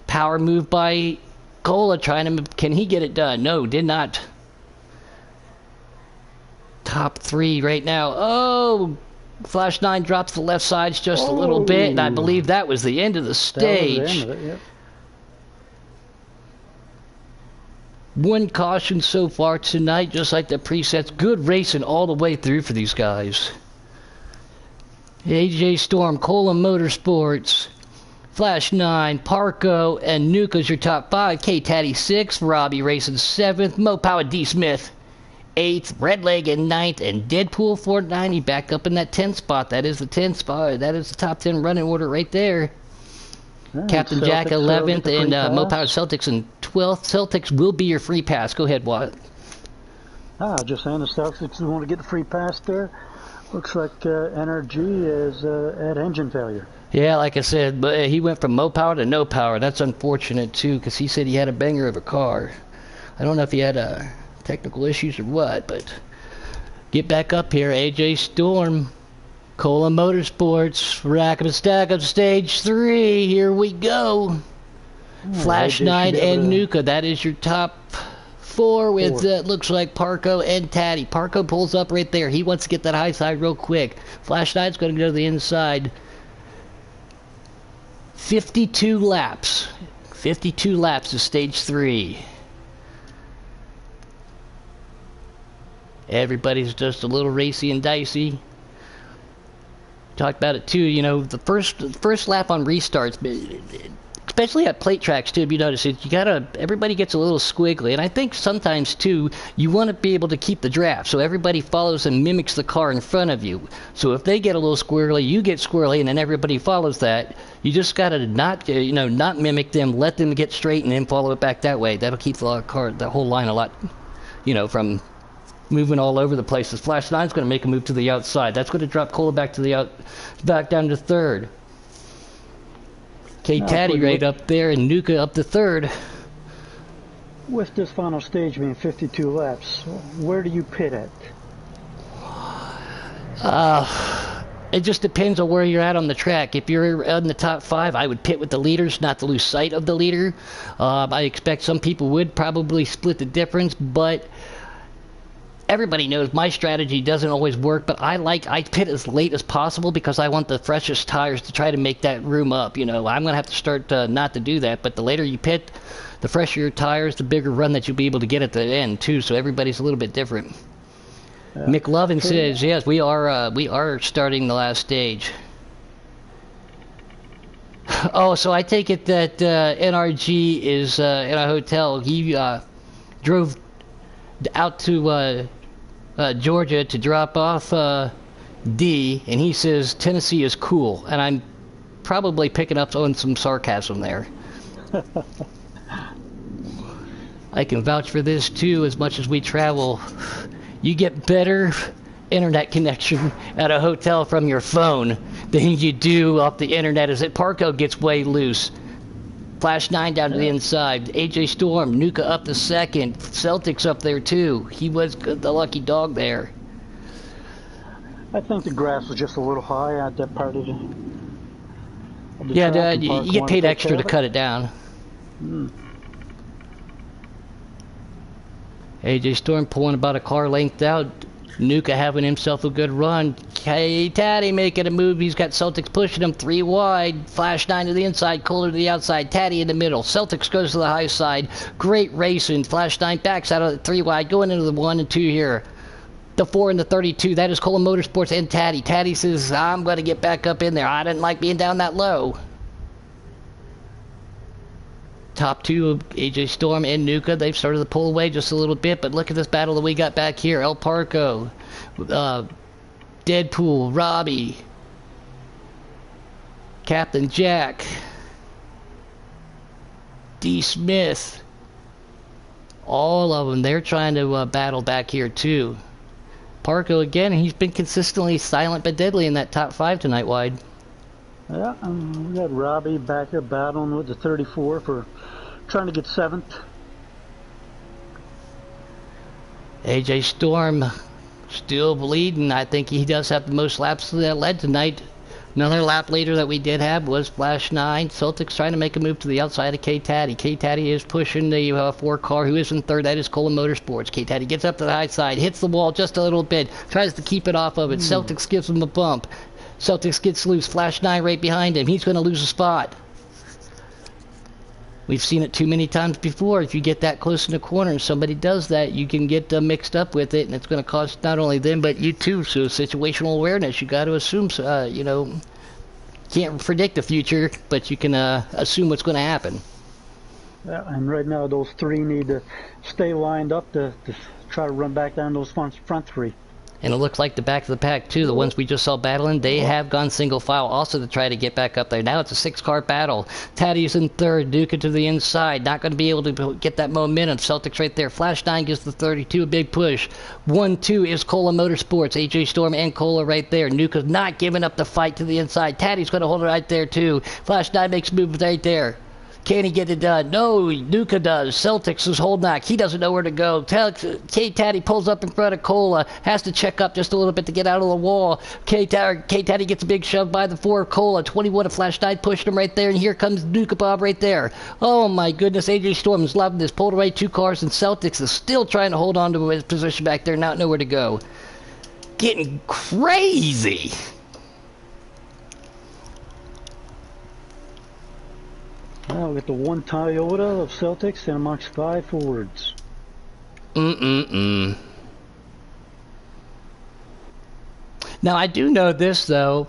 Power move by Cola trying to... Can he get it done? No, did not. Top 3 right now. Oh... Flash 9 drops the left sides just a little bit, and I believe that was the end of the stage. That was the end of it, yep. One caution so far tonight, just like the presets. Good racing all the way through for these guys. AJ Storm, Cola Motorsports, Flash 9, Parco, and Nuka's your top 5. KTatty 6th, Robbie racing 7th, Mopower D. Smith 8th, Redleg in 9th, and Deadpool 490 back up in that 10th spot. That is the 10th spot. That is the top 10 running order right there. Captain Jack 11th, and Mopower Celtics in 12th. Celtics will be your free pass. Go ahead, Watt. Just saying the Celtics want to get the free pass there. Looks like NRG is at engine failure. Yeah, like I said, but he went from Mopower to no power. That's unfortunate, too, because he said he had a banger of a car. I don't know if he had technical issues or what, but get back up here. AJ Storm, Cola Motorsports, rack 'em and stack 'em, stage 3. Here we go. Flash 9 and Nuka. That is your top 4 with looks like Parco and Tatty. Parco pulls up right there. He wants to get that high side real quick. Flash 9's going to go to the inside. 52 laps. 52 laps to stage 3. Everybody's just a little racy and dicey. Talked about it too, you know, the first lap on restarts, especially at plate tracks too, if you notice it, everybody gets a little squiggly, and I think sometimes too, you want to be able to keep the draft, so everybody follows and mimics the car in front of you. So if they get a little squirrely, you get squirrely, and then everybody follows that. You just gotta not mimic them, let them get straight, and then follow it back that way. That'll keep the whole line a lot, from moving all over the place. This Flash 9's going to make a move to the outside. That's going to drop Cola back down to 3rd. KTatty right up there, and Nuka up to third. With this final stage being 52 laps, where do you pit at? It just depends on where you're at on the track. If you're in the top 5, I would pit with the leaders, not to lose sight of the leader. I expect some people would probably split the difference, but everybody knows my strategy doesn't always work, but I pit as late as possible because I want the freshest tires to try to make that room up. I'm going to have to start not to do that, but the later you pit, the fresher your tires, the bigger run that you'll be able to get at the end, too, so everybody's a little bit different. McLovin says, yes, we are starting the last stage. Oh, so I take it that NRG is in a hotel. He drove out to Georgia to drop off D, and he says Tennessee is cool, and I'm probably picking up on some sarcasm there. I can vouch for this too. As much as we travel, you get better internet connection at a hotel from your phone than you do off the internet as Parco gets way loose. Flash 9 down to the inside. AJ Storm, Nuka up to second. Celtics up there too. He was the lucky dog there. I think the grass was just a little high at that part of the yeah, you get paid extra to cut it down. AJ Storm pulling about a car length out. Nuka having himself a good run. KTatty making a move. He's got Celtics pushing him 3 wide. Flash 9 to the inside. Kohler to the outside. Tatty in the middle. Celtics goes to the high side. Great racing. Flash 9 backs out of the 3 wide. Going into the 1 and 2 here. The 4 and the 32. That is Cola Motorsports and Tatty. Tatty says, I'm going to get back up in there. I didn't like being down that low. Top 2 of AJ Storm and Nuka, they've started to pull away just a little bit, but look at this battle that we got back here. El Parco, Deadpool, Robbie, Captain Jack, D. Smith, all of them, they're trying to battle back here too. Parco again, he's been consistently silent but deadly in that top 5 tonight wide. Yeah, we got Robbie back here battling with the 34 for trying to get 7th. AJ Storm still bleeding. I think he does have the most laps that led tonight. Another lap later that we did have was Flash 9. Celtics trying to make a move to the outside of KTatty. KTatty is pushing the 4 car. Who is in third? That is Cola Motorsports. KTatty gets up to the high side, hits the wall just a little bit, tries to keep it off of it. Celtics gives him a bump. Celtics gets loose. Flash 9 right behind him. He's going to lose a spot. We've seen it too many times before. If you get that close in the corner and somebody does that, you can get mixed up with it, and it's going to cost not only them but you too. So situational awareness, you got to assume, can't predict the future, but you can assume what's going to happen. Yeah, and right now those 3 need to stay lined up to try to run back down those front 3. And it looks like the back of the pack, too. The ones we just saw battling, they have gone single file also to try to get back up there. Now it's a 6-car battle. Tatty's in third, Nuka to the inside. Not going to be able to get that momentum. Celtics right there. Flash 9 gives the 32 a big push. 1-2 is Cola Motorsports. AJ Storm and Cola right there. Nuka's not giving up the fight to the inside. Tatty's going to hold it right there, too. Flash 9 makes a move right there. Can he get it done? No, Nuka does. Celtics is holding back. He doesn't know where to go. KTatty pulls up in front of Cola. Has to check up just a little bit to get out of the wall. KTatty gets a big shove by the 4 Cola. 21 of Flash 9 pushed him right there, and here comes Nuka Bob right there. Oh my goodness, AJ Storm is loving this. Pulled away 2 cars, and Celtics is still trying to hold on to his position back there, not know where to go. Getting crazy. Now we got the 1 Toyota of Celtics and amongst 5 Fords. Now I do know this though,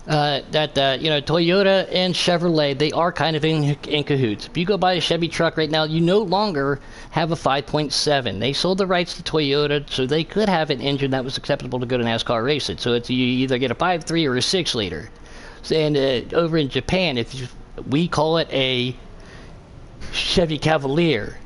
that Toyota and Chevrolet, they are kind of in cahoots. If you go buy a Chevy truck right now, you no longer have a 5.7. They sold the rights to Toyota, so they could have an engine that was acceptable to go to NASCAR racing. So it's you either get a 5.3 or a 6-liter. And over in Japan, we call it a Chevy Cavalier.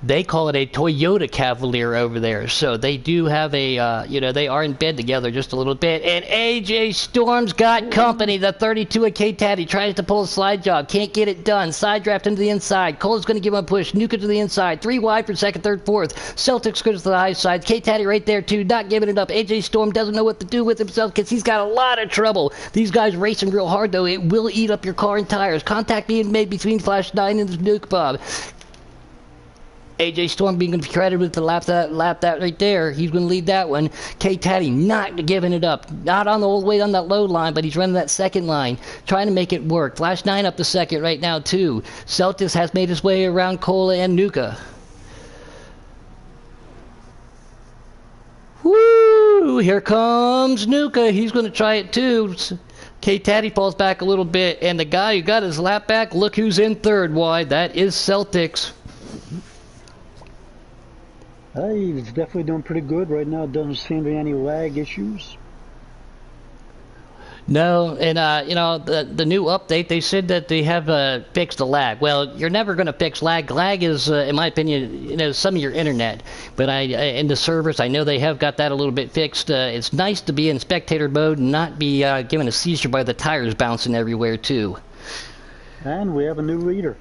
They call it a Toyota Cavalier over there. So they do have a, they are in bed together just a little bit. And AJ Storm's got company. The 32 of KTatty tries to pull a slide job. Can't get it done. Side draft into the inside. Cole's going to give him a push. Nuka to the inside. 3 wide for second, third, fourth. Celtics goes to the high side. KTatty right there too. Not giving it up. AJ Storm doesn't know what to do with himself because he's got a lot of trouble. These guys racing real hard though. It will eat up your car and tires. Contact being made between Flash 9 and the Nuke Bob. AJ Storm being credited with the lap that right there. He's going to lead that one. KTatty not giving it up. Not on the whole way on that low line, but he's running that second line. Trying to make it work. Flash 9 up the second right now, too. Celtics has made his way around Cola and Nuka. Woo! Here comes Nuka. He's going to try it, too. KTatty falls back a little bit. And the guy who got his lap back, look who's in third wide. That is Celtics. He's definitely doing pretty good right now. Doesn't seem to be any lag issues. No, and the new update, they said that they have fixed the lag. Well, you're never going to fix lag. Lag is, in my opinion, some of your internet. But in the servers, I know they have got that a little bit fixed. It's nice to be in spectator mode and not be given a seizure by the tires bouncing everywhere too. And we have a new leader.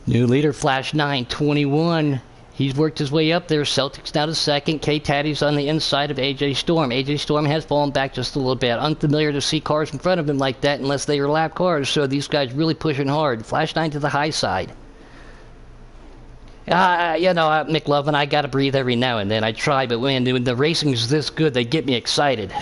New leader, Flash 921. He's worked his way up there. Celtics now to second. KTatty's on the inside of AJ Storm. AJ Storm has fallen back just a little bit. Unfamiliar to see cars in front of him like that unless they are lap cars. So these guys really pushing hard. Flash 9 to the high side. McLovin, I got to breathe every now and then. I try, but when the racing's this good, they get me excited.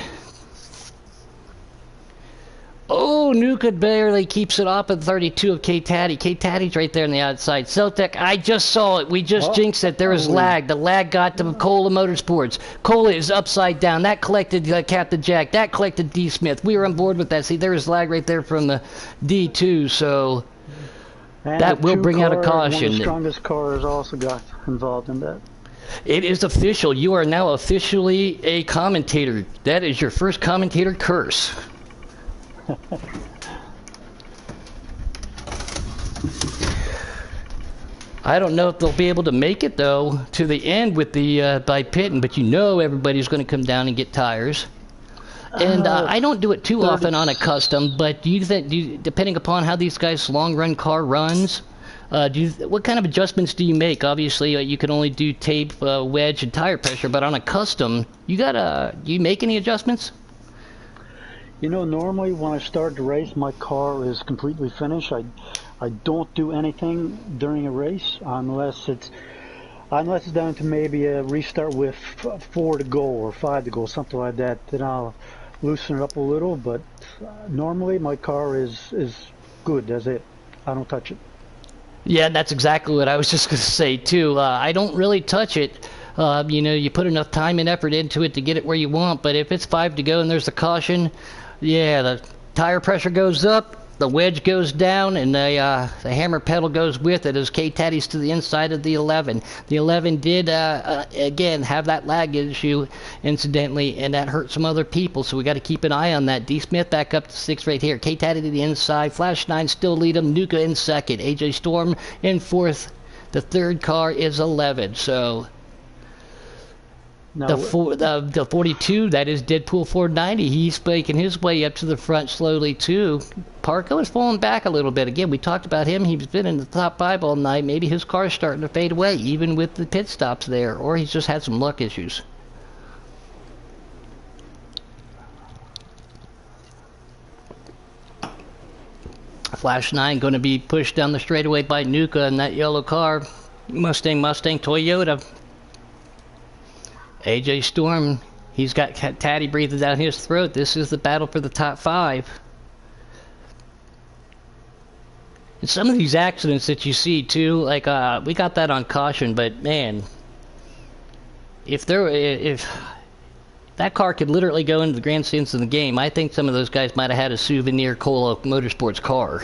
Oh, Nuka barely keeps it off at 32 of KTatty. KTatty's right there on the outside. Celtic, I just saw it. We just jinxed it. There was lag. The lag got to Cola Motorsports. Cola is upside down. That collected Captain Jack. That collected D. Smith. We were on board with that. See, there is lag right there from the D2, so and that will bring out a caution. One of the strongest cars also got involved in that. It is official. You are now officially a commentator. That is your first commentator curse. I don't know if they'll be able to make it though to the end with the by pitting, but everybody's going to come down and get tires. And I don't do it too often on a custom, but do you think, depending upon how these guys' long run car runs, what kind of adjustments do you make? Obviously, you can only do tape, wedge, and tire pressure, but on a custom, do you make any adjustments? Normally when I start the race, my car is completely finished. I don't do anything during a race unless it's down to maybe a restart with 4 to go or 5 to go, something like that. Then I'll loosen it up a little. But normally my car is good as it. I don't touch it. Yeah, that's exactly what I was just going to say too. I don't really touch it. You put enough time and effort into it to get it where you want. But if it's 5 to go and there's a caution, yeah, the tire pressure goes up, the wedge goes down, and the hammer pedal goes with it as KTatty's to the inside of the 11. The 11 did, again, have that lag issue, incidentally, and that hurt some other people, so we got to keep an eye on that. D. Smith back up to 6 right here. KTatty to the inside. Flash 9 still lead him. Nuka in second. AJ Storm in fourth. The third car is 11, so... The 42, that is Deadpool 490. He's making his way up to the front slowly, too. Parco is falling back a little bit. Again, we talked about him. He's been in the top 5 all night. Maybe his car's starting to fade away, even with the pit stops there. Or he's just had some luck issues. Flash 9 going to be pushed down the straightaway by Nuka in that yellow car. Mustang, Toyota. AJ Storm, he's got Tatty breathing down his throat. This is the battle for the top 5. And some of these accidents that you see too, like we got that on caution, but man, if that car could literally go into the grandstands of the game, I think some of those guys might have had a souvenir Cola Motorsports car.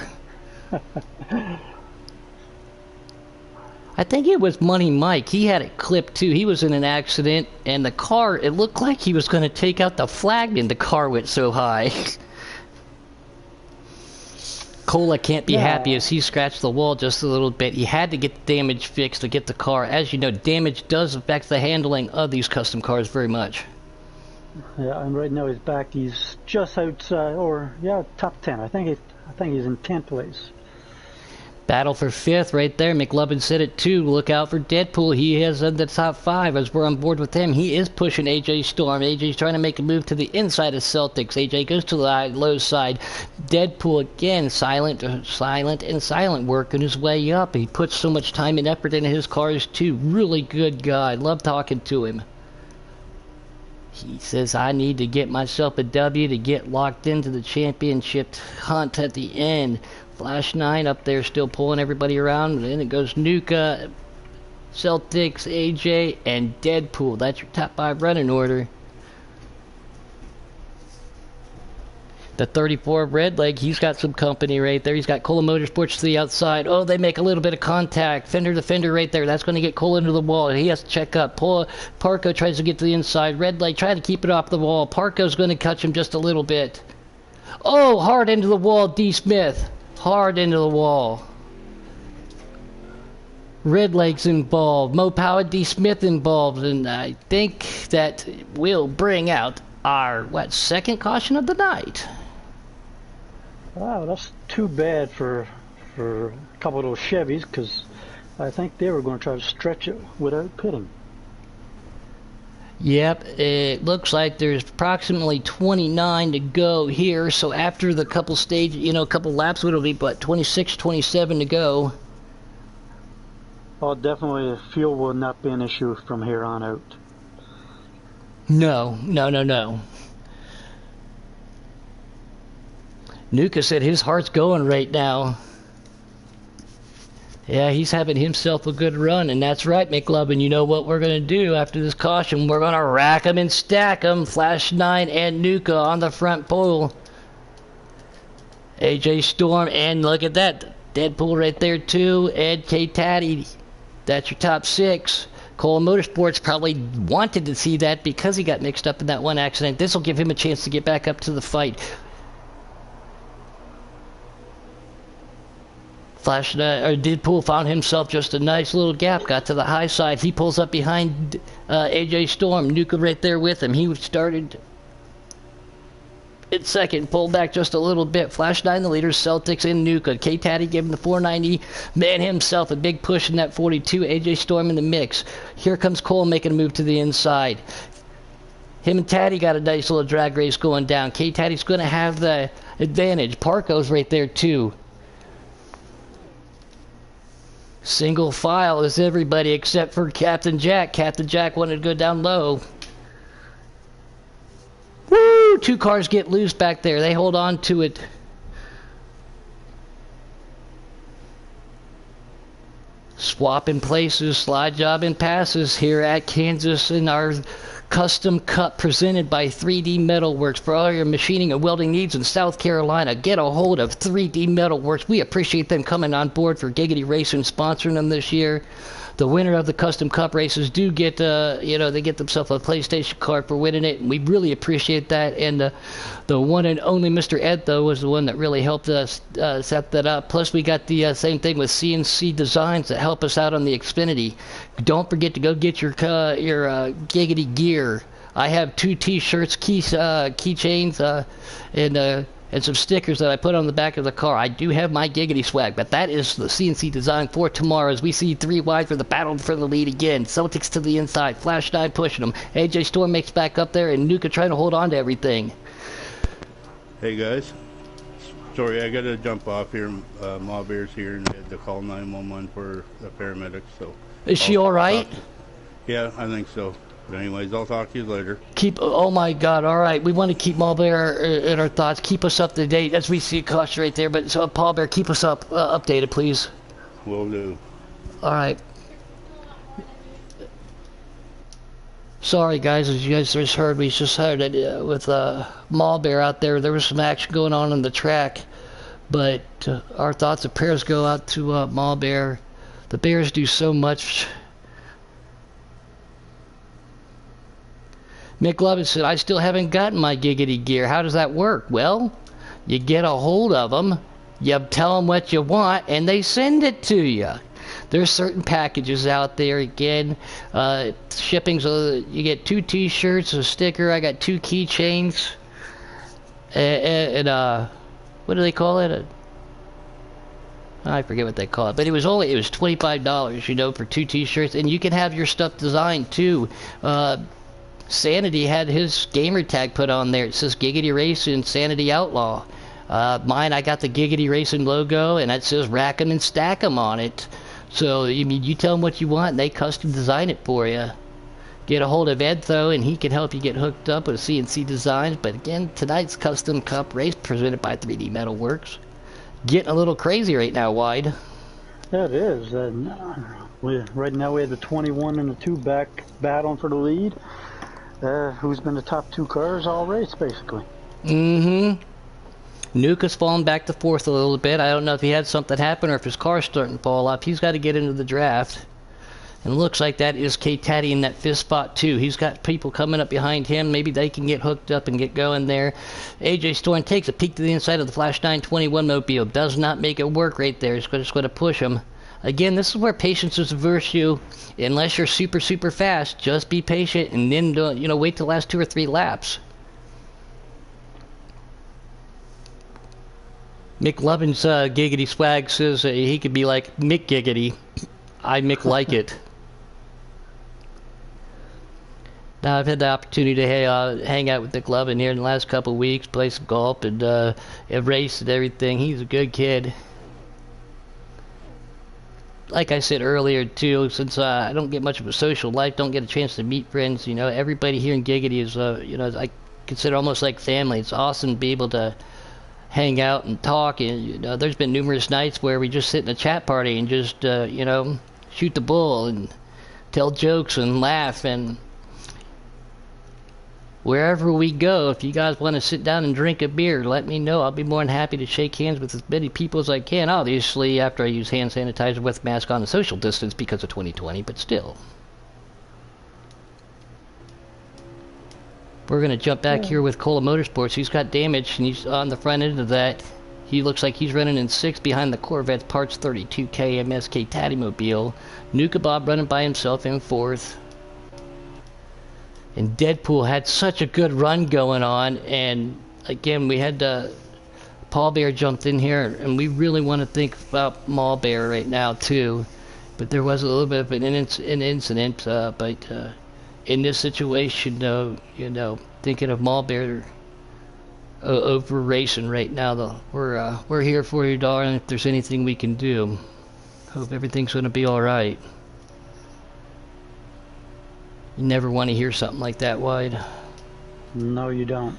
I think it was Money Mike. He had it clipped too. He was in an accident, and the car, it looked like he was going to take out the flagman. The car went so high. Cola can't be Yeah. happy as he scratched the wall just a little bit. He had to get the damage fixed to get the car. As you know, damage does affect the handling of these custom cars very much. Yeah, and right now he's back. He's just outside, or yeah, top 10. I think he's in 10th place. Battle for 5th right there. McLovin said it too. Look out for Deadpool. He is in the top 5 as we're on board with him. He is pushing AJ Storm. AJ's trying to make a move to the inside of Celtics. AJ goes to the low side. Deadpool again, silent, working his way up. He puts so much time and effort into his cars too. Really good guy. Love talking to him. He says, I need to get myself a W to get locked into the championship hunt at the end. Flash 9 up there still pulling everybody around. And then it goes Nuka, Celtics, AJ, and Deadpool. That's your top 5 running order. The 34 Red Leg, he's got some company right there. He's got Cola Motorsports to the outside. Oh, they make a little bit of contact. Fender to fender right there. That's going to get Cola into the wall. He has to check up. Parco tries to get to the inside. Red Leg trying to keep it off the wall. Parco's going to catch him just a little bit. Oh, hard into the wall, D. Smith. Hard into the wall. Red Leg's involved. Mo Power, D. Smith involved. And I think that will bring out our, second caution of the night. Wow, that's too bad for a couple of those Chevys, because I think they were going to try to stretch it without pitting. Yep, it looks like there's approximately 29 to go here. So after the couple couple laps, it'll be, 26, 27 to go. Oh, definitely fuel will not be an issue from here on out. No. Nuka said his heart's going right now. Yeah, he's having himself a good run, and that's right, McLovin. You know what we're going to do after this caution? We're going to rack them and stack them. Flash 9 and Nuka on the front pole. AJ Storm, and look at that. Deadpool right there, too. And KTatty. That's your top 6. Cole Motorsports probably wanted to see that because he got mixed up in that one accident. This will give him a chance to get back up to the fight. Deadpool found himself just a nice little gap, got to the high side. He pulls up behind AJ Storm. Nuka right there with him. He started in second, pulled back just a little bit. Flash 9 the leader, Celtics and Nuka. KTatty gave him the 490. Man himself, a big push in that 42. AJ Storm in the mix. Here comes Cole making a move to the inside. Him and Tatty got a nice little drag race going down. KTatty's going to have the advantage. Parco's right there too. Single file is everybody except for Captain Jack. Captain Jack wanted to go down low. Woo! 2 cars get loose back there. They hold on to it. Swapping places, slide job and passes here at Kansas in our Custom Cup presented by 3D Metalworks. For all your machining and welding needs in South Carolina, get a hold of 3D Metalworks. We appreciate them coming on board for Giggity Racing, sponsoring them this year. The winner of the Custom Cup races do get, they get themselves a PlayStation card for winning it, and we really appreciate that. And the one and only Mr. Ed, though, was the one that really helped us set that up. Plus, we got the same thing with CNC Designs that help us out on the Xfinity. Don't forget to go get your Giggity gear. I have 2 T-shirts, keychains, and some stickers that I put on the back of the car. I do have my Giggity swag, but that is the CNC design for tomorrow as we see 3 wide for the battle for the lead again. Celtics to the inside, Flash 9 pushing them. AJ Storm makes back up there, and Nuka trying to hold on to everything. Hey guys, sorry, I gotta jump off here. Ma Bear's here and had to call 911 for the paramedics. So is she all right? Yeah, I think so. But anyways, I'll talk to you later. Oh my God, all right. We want to keep Paul Bear in our thoughts. Keep us up to date as we see a caution right there. But so Paul Bear, keep us updated, please. Will do. All right. Sorry, guys, as you guys just heard, we just heard it with Mall Bear out there. There was some action going on the track. But our thoughts and prayers go out to Mall Bear. The Bears do so much. Mick Lovett said, I still haven't gotten my Giggity gear. How does that work? Well, you get a hold of them, You tell them what you want, and they send it to you. There's certain packages out there. Again, shipping's you get 2 T-shirts, a sticker. I got 2 keychains, and what do they call it? I forget what they call it, but it was $25, you know, for 2 T-shirts, and you can have your stuff designed too. Sanity had his gamer tag put on there. It says Giggity Racing Sanity Outlaw. Mine, I got the Giggity Racing logo, and it says Rack 'em and Stack 'em on it. So, I mean, you tell them what you want, and they custom design it for you. Get a hold of Ed, though, and he can help you get hooked up with CNC designs. But again, tonight's Custom Cup race presented by 3D Metalworks. Getting a little crazy right now, Wide. Yeah, it is. Right now we have the 21 and the 2 back battling for the lead. Who's been the top 2 cars all race, basically. Mm-hmm. Nuka's fallen back to 4th a little bit. I don't know if he had something happen or if his car's starting to fall off. He's got to get into the draft. And it looks like that is KTatty in that 5th spot, too. He's got people coming up behind him. Maybe they can get hooked up and get going there. AJ Storm takes a peek to the inside of the Flash 921 mobile. Does not make it work right there. He's just going to push him. Again, this is where patience is a virtue. Unless you're super, super fast, just be patient and then, wait till the last 2 or 3 laps. Mick Lovin's Giggity Swag says he could be like Mick Giggity. I Mick like it. Now, I've had the opportunity to hang out with Mick Lovin here in the last couple of weeks, play some golf, and have raced and everything. He's a good kid. Like I said earlier, too, since I don't get much of a social life, don't get a chance to meet friends, everybody here in Giggity is, I consider almost like family. It's awesome to be able to hang out and talk, and there's been numerous nights where we just sit in a chat party and just shoot the bull and tell jokes and laugh. And wherever we go, if you guys want to sit down and drink a beer, let me know. I'll be more than happy to shake hands with as many people as I can, obviously after I use hand sanitizer with mask on and social distance because of 2020, but still. We're going to jump back here with Cola Motorsports. He's got damage, and he's on the front end of that. He looks like he's running in 6th behind the Corvette Parts 32 KMS KTatty mobile. Nuka Bob running by himself in 4th. And Deadpool had such a good run going on. And again, we had Paul Bear jumped in here, and we really want to think about Mall Bear right now, too. But there was a little bit of an incident, but in this situation, thinking of Mall Bear over racing right now, though, we're here for you, darling. If there's anything we can do, hope everything's going to be all right. You never want to hear something like that, Wide. No, you don't.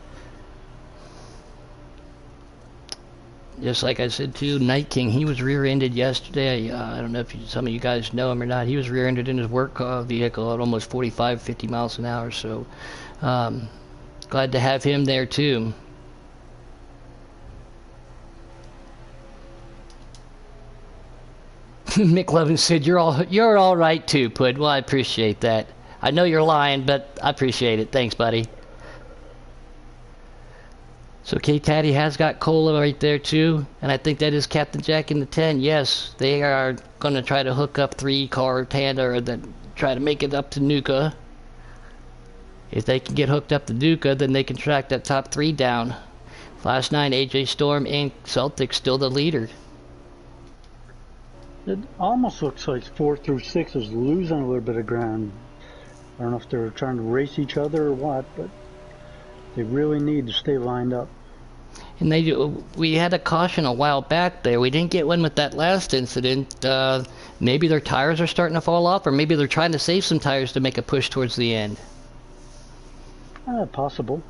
Just like I said too, Night King, he was rear-ended yesterday. I don't know if some of you guys know him or not. He was rear-ended in his work vehicle at almost 45, 50 miles an hour. So glad to have him there too. Mick Levin said, "You're all right too, Pud." Well, I appreciate that. I know you're lying, but I appreciate it. Thanks, buddy. So KTatty has got Cola right there too, and I think that is Captain Jack in the 10. Yes, they are going to try to hook up 3-car Panda, or then try to make it up to Nuka. If they can get hooked up to Nuka, then they can track that top 3 down. Flash 9, AJ Storm, and Celtic still the leader. It almost looks like 4 through 6 is losing a little bit of ground. I don't know if they're trying to race each other or what, but they really need to stay lined up. And we had a caution a while back there. We didn't get one with that last incident. Maybe their tires are starting to fall off, or maybe they're trying to save some tires to make a push towards the end. Possible.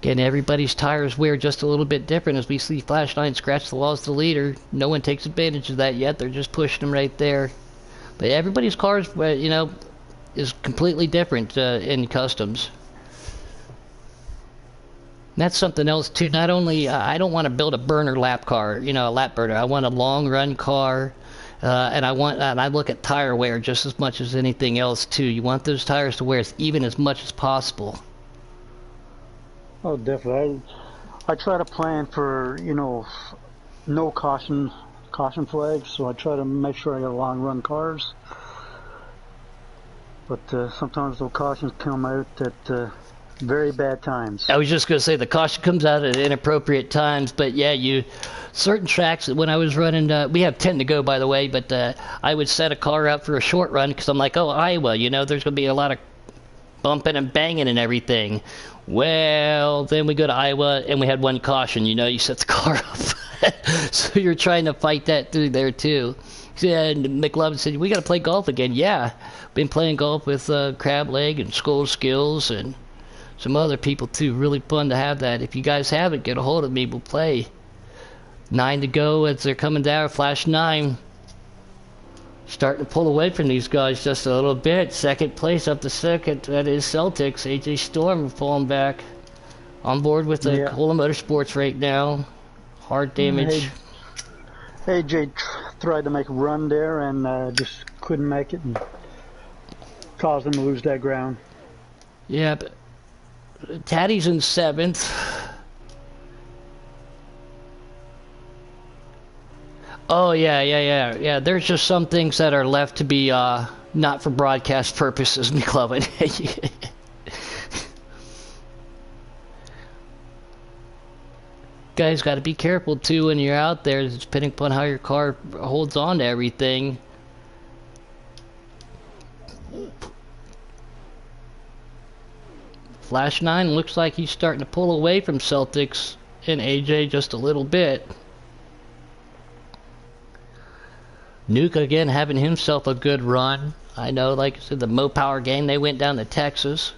Again, everybody's tires wear just a little bit different. As we see Flash 9 scratch the walls to the leader, no one takes advantage of that yet. They're just pushing them right there. But everybody's cars, is completely different in customs. And that's something else too. Not only I don't want to build a burner lap car, a lap burner. I want a long run car, and I look at tire wear just as much as anything else too. You want those tires to wear even as much as possible. Oh, definitely. I try to plan for, you know, no caution flags, so I try to make sure I got long run cars. But sometimes those cautions come out at very bad times. I was just going to say the caution comes out at inappropriate times, but yeah, certain tracks, when I was running, we have 10 to go, by the way, but I would set a car up for a short run because I'm like, oh, Iowa, you know, there's going to be a lot of bumping and banging and everything. Well, then we go to Iowa and we had one caution, you know, you set the car up. So you're trying to fight that through there too. And McLovin said, we got to play golf again. Yeah, been playing golf with Crab Leg and Skull Skills and some other people too. Really fun to have that. If you guys haven't, get a hold of me. We'll play. 9 to go as they're coming down. Flash 9. Starting to pull away from these guys just a little bit. Second place up to second. That is Celtics. AJ Storm falling back. On board with the Cola Motorsports right now. Hard damage. AJ tried to make a run there and just couldn't make it and caused him to lose that ground. Yeah, but Taddy's in 7th. Oh, yeah. There's just some things that are left to be not for broadcast purposes, McLovin. Guys, got to be careful too when you're out there, depending upon how your car holds on to everything. Flash 9 looks like he's starting to pull away from Celtics and AJ just a little bit. Nuke again having himself a good run. I know, like I said, the Mopower game, they went down to Texas.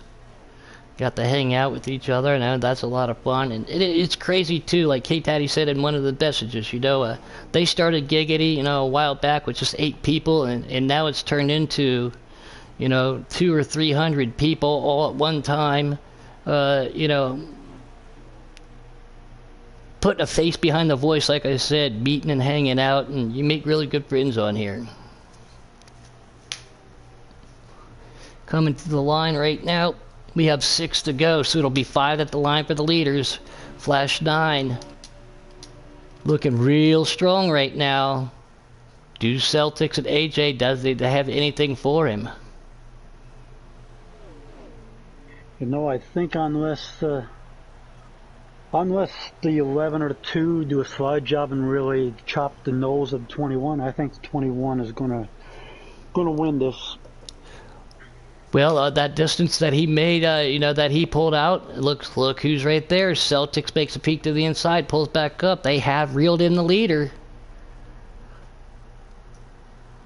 Got to hang out with each other, and that's a lot of fun. And it's crazy, too, like KTatty said in one of the messages, you know, they started Giggity, you know, a while back with just 8 people, and now it's turned into, you know, 200 or 300 people all at one time, you know, putting a face behind the voice, like I said, meeting and hanging out, and you make really good friends on here. Coming to the line right now. We have 6 to go, so it'll be 5 at the line for the leaders. Flash 9. Looking real strong right now. Do Celtics and AJ, does they have anything for him? You know, I think unless the 11 or the 2 do a slide job and really chop the nose of 21, I think 21 is gonna win this. Well, that distance that he made, you know, that he pulled out, look who's right there. Celtics makes a peek to the inside, pulls back up. They have reeled in the leader.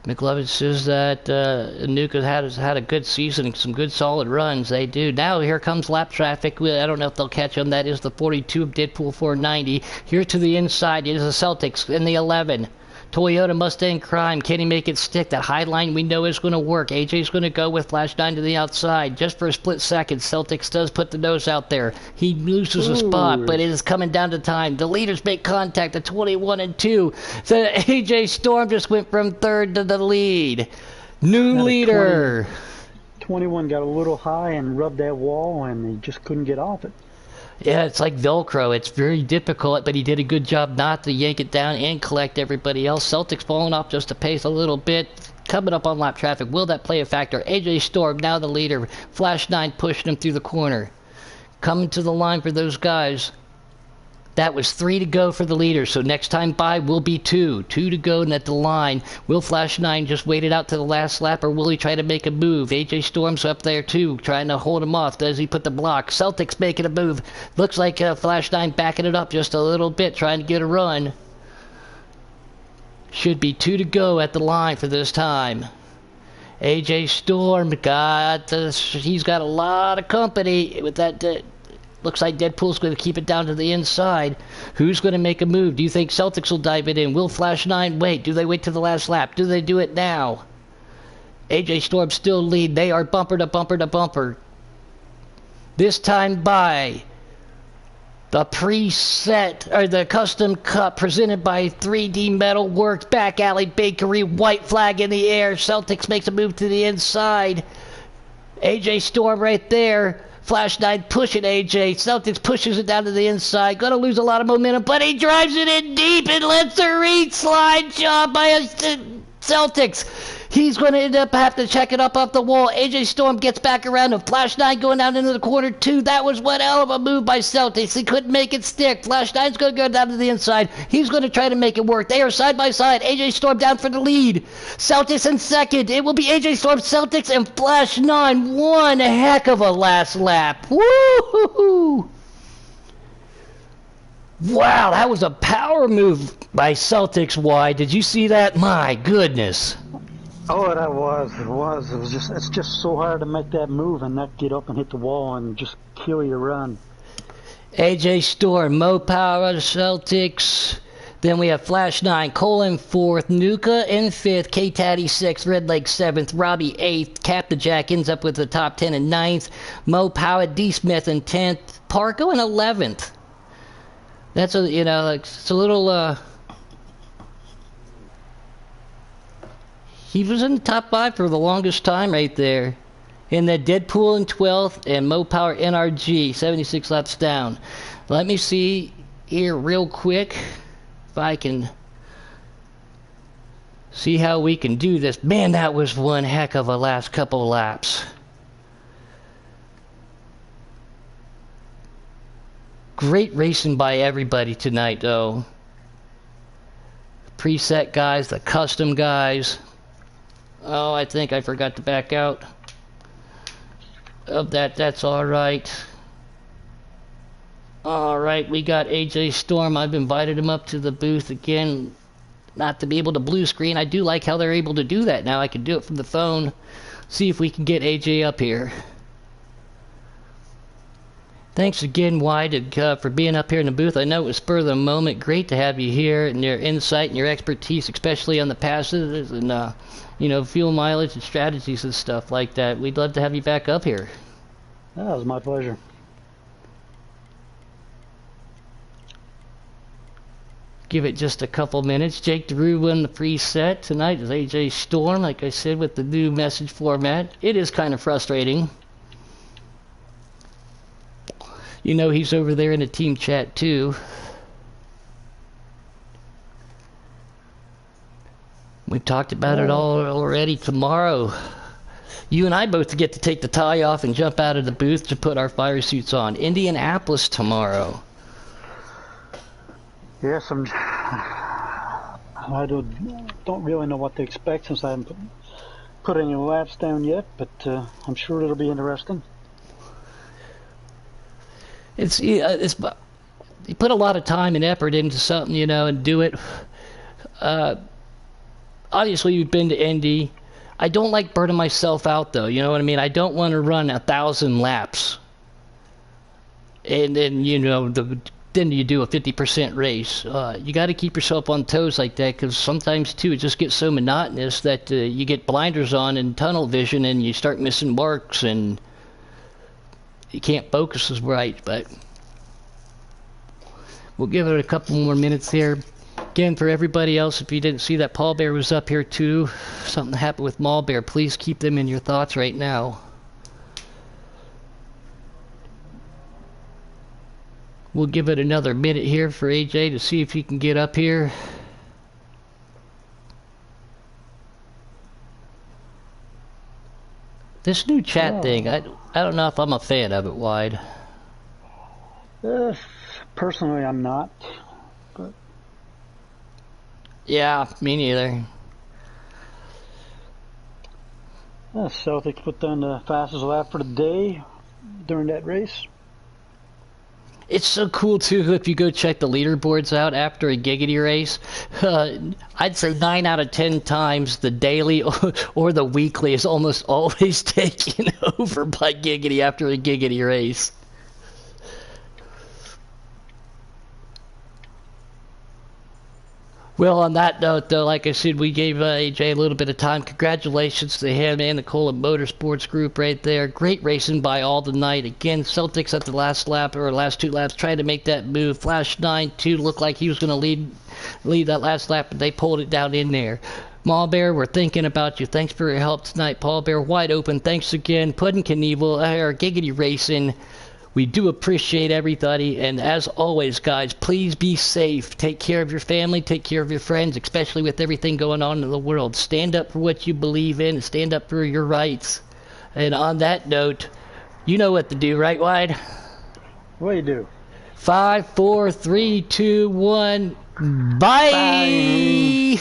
McLovin says that Nuke has had a good season and some good solid runs. They do. Now here comes lap traffic. I don't know if they'll catch him. That is the 42 of Deadpool 490. Here to the inside is the Celtics in the 11. Toyota Mustang Crime, can he make it stick? That high line we know is going to work. AJ's going to go with Flash 9 to the outside. Just for a split second, Celtics does put the nose out there. He loses a spot, but it is coming down to time. The leaders make contact, the 21 and 2. So AJ Storm just went from 3rd to the lead. New leader. 21 got a little high and rubbed that wall, and he just couldn't get off it. Yeah, it's like Velcro. It's very difficult, but he did a good job not to yank it down and collect everybody else. Celtics falling off just a pace a little bit. Coming up on lap traffic. Will that play a factor? AJ Storm, now the leader. Flash 9 pushing him through the corner. Coming to the line for those guys. That was 3 to go for the leader. So next time by will be 2. 2 to go and at the line. Will Flash 9 just wait it out to the last lap, or will he try to make a move? AJ Storm's up there too, trying to hold him off. Does he put the block? Celtics making a move. Looks like Flash 9 backing it up just a little bit, trying to get a run. Should be 2 to go at the line for this time. AJ Storm he's got a lot of company with that. Looks like Deadpool's going to keep it down to the inside. Who's going to make a move? Do you think Celtics will dive it in? Will Flash 9 wait? Do they wait to the last lap? Do they do it now? AJ Storm still lead. They are bumper to bumper to bumper. This time by the preset, or the Custom Cup presented by 3D Metal Works, Back Alley Bakery, white flag in the air. Celtics makes a move to the inside. AJ Storm right there. Flash 9 pushing AJ. Celtics pushes it down to the inside. Going to lose a lot of momentum, but he drives it in deep and lets the read slide job by Celtics. He's going to end up have to check it up off the wall. AJ Storm gets back around him. Flash 9 going down into the corner 2. That was one hell of a move by Celtics. He couldn't make it stick. Flash 9's going to go down to the inside. He's going to try to make it work. They are side by side. AJ Storm down for the lead. Celtics in second. It will be AJ Storm, Celtics, and Flash 9. One heck of a last lap. Woo-hoo-hoo! Wow, that was a power move by Celtics wide. Did you see that? My goodness. Oh, that was. It was. It was just. It's just so hard to make that move and not get up and hit the wall and just kill your run. AJ Storm, Mo Power, Celtics. Then we have Flash 9, Cole in 4th, Nuka in 5th, KTatty 6th, Red Lake 7th, Robbie 8th, Captain Jack ends up with the top 10 in 9th, Mo Power, D Smith in 10th, Parko in 11th. That's a, you know, like, it's a little, he was in the top 5 for the longest time right there. And then Deadpool in 12th and Mo Power NRG, 76 laps down. Let me see here real quick if I can see how we can do this. Man, that was one heck of a last couple laps. Great racing by everybody tonight, though. Preset guys, the custom guys. Oh, I think I forgot to back out of that. That's all right. All right, we got AJ Storm. I've invited him up to the booth again. Not to be able to blue screen. I do like how they're able to do that now. I can do it from the phone. See if we can get AJ up here. Thanks again, Wide, for being up here in the booth. I know it was spur of the moment. Great to have you here and your insight and your expertise, especially on the passives and, you know, fuel mileage and strategies and stuff like that. We'd love to have you back up here. That was my pleasure. Give it just a couple minutes. Jake DeRue won the preset tonight with AJ Storm, like I said, with the new message format. It is kind of frustrating. You know he's over there in the team chat too. We've talked about it all already. Tomorrow, you and I both get to take the tie off and jump out of the booth to put our fire suits on. Indianapolis tomorrow. Yes, I don't really know what to expect since I haven't put any laps down yet, but I'm sure it'll be interesting. It's you put a lot of time and effort into something, you know, and do it. Obviously, you've been to Indy. I don't like burning myself out, though. You know what I mean? I don't want to run 1,000 laps, and then you know then you do a 50% race. You got to keep yourself on toes like that, because sometimes too it just gets so monotonous that you get blinders on and tunnel vision, and you start missing marks and you can't focus as right. But we'll give it a couple more minutes here. Again, for everybody else, if you didn't see that Paul Bear was up here too, something happened with Maul Bear, please keep them in your thoughts right now. We'll give it another minute here for AJ to see if he can get up here. This new chat thing, I don't know if I'm a fan of it, Wide. Personally, I'm not. But yeah, me neither. Celtics put down the fastest lap for the day during that race. It's so cool, too, if you go check the leaderboards out after a Giggity race. I'd say 9 out of 10 times the daily or the weekly is almost always taken over by Giggity after a Giggity race. Well, on that note, though, like I said, we gave AJ a little bit of time. Congratulations to him and the Cola Motorsports group right there. Great racing by all tonight. Again, Celtics at the last lap, or last 2 laps, trying to make that move. Flash 9-2 looked like he was going to lead that last lap, but they pulled it down in there. Mall Bear, we're thinking about you. Thanks for your help tonight, Paul Bear. Wide open. Thanks again. Puddin' Knievel, our Giggity Racing. We do appreciate everybody. And as always, guys, please be safe. Take care of your family. Take care of your friends, especially with everything going on in the world. Stand up for what you believe in and stand up for your rights. And on that note, you know what to do, right, Wide? What do you do? 5, 4, 3, 2, 1. Bye. Bye.